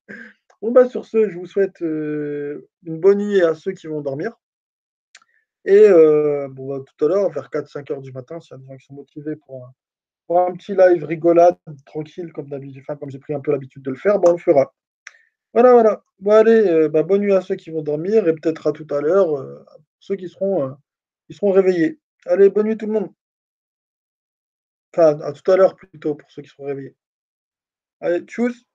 Bon, bah, sur ce, je vous souhaite une bonne nuit à ceux qui vont dormir. Et bon, bah, tout à l'heure, vers 4-5 heures du matin, s'il y a des gens qui sont motivés pour un petit live rigolade, tranquille, comme d'habitude, enfin, comme j'ai pris un peu l'habitude de le faire, bon, on le fera. Voilà, voilà. Bon, allez, bah, bonne nuit à ceux qui vont dormir et peut-être à tout à l'heure, ceux qui seront réveillés. Allez, bonne nuit tout le monde. Enfin, à tout à l'heure plutôt pour ceux qui seront réveillés. Allez, tchuss!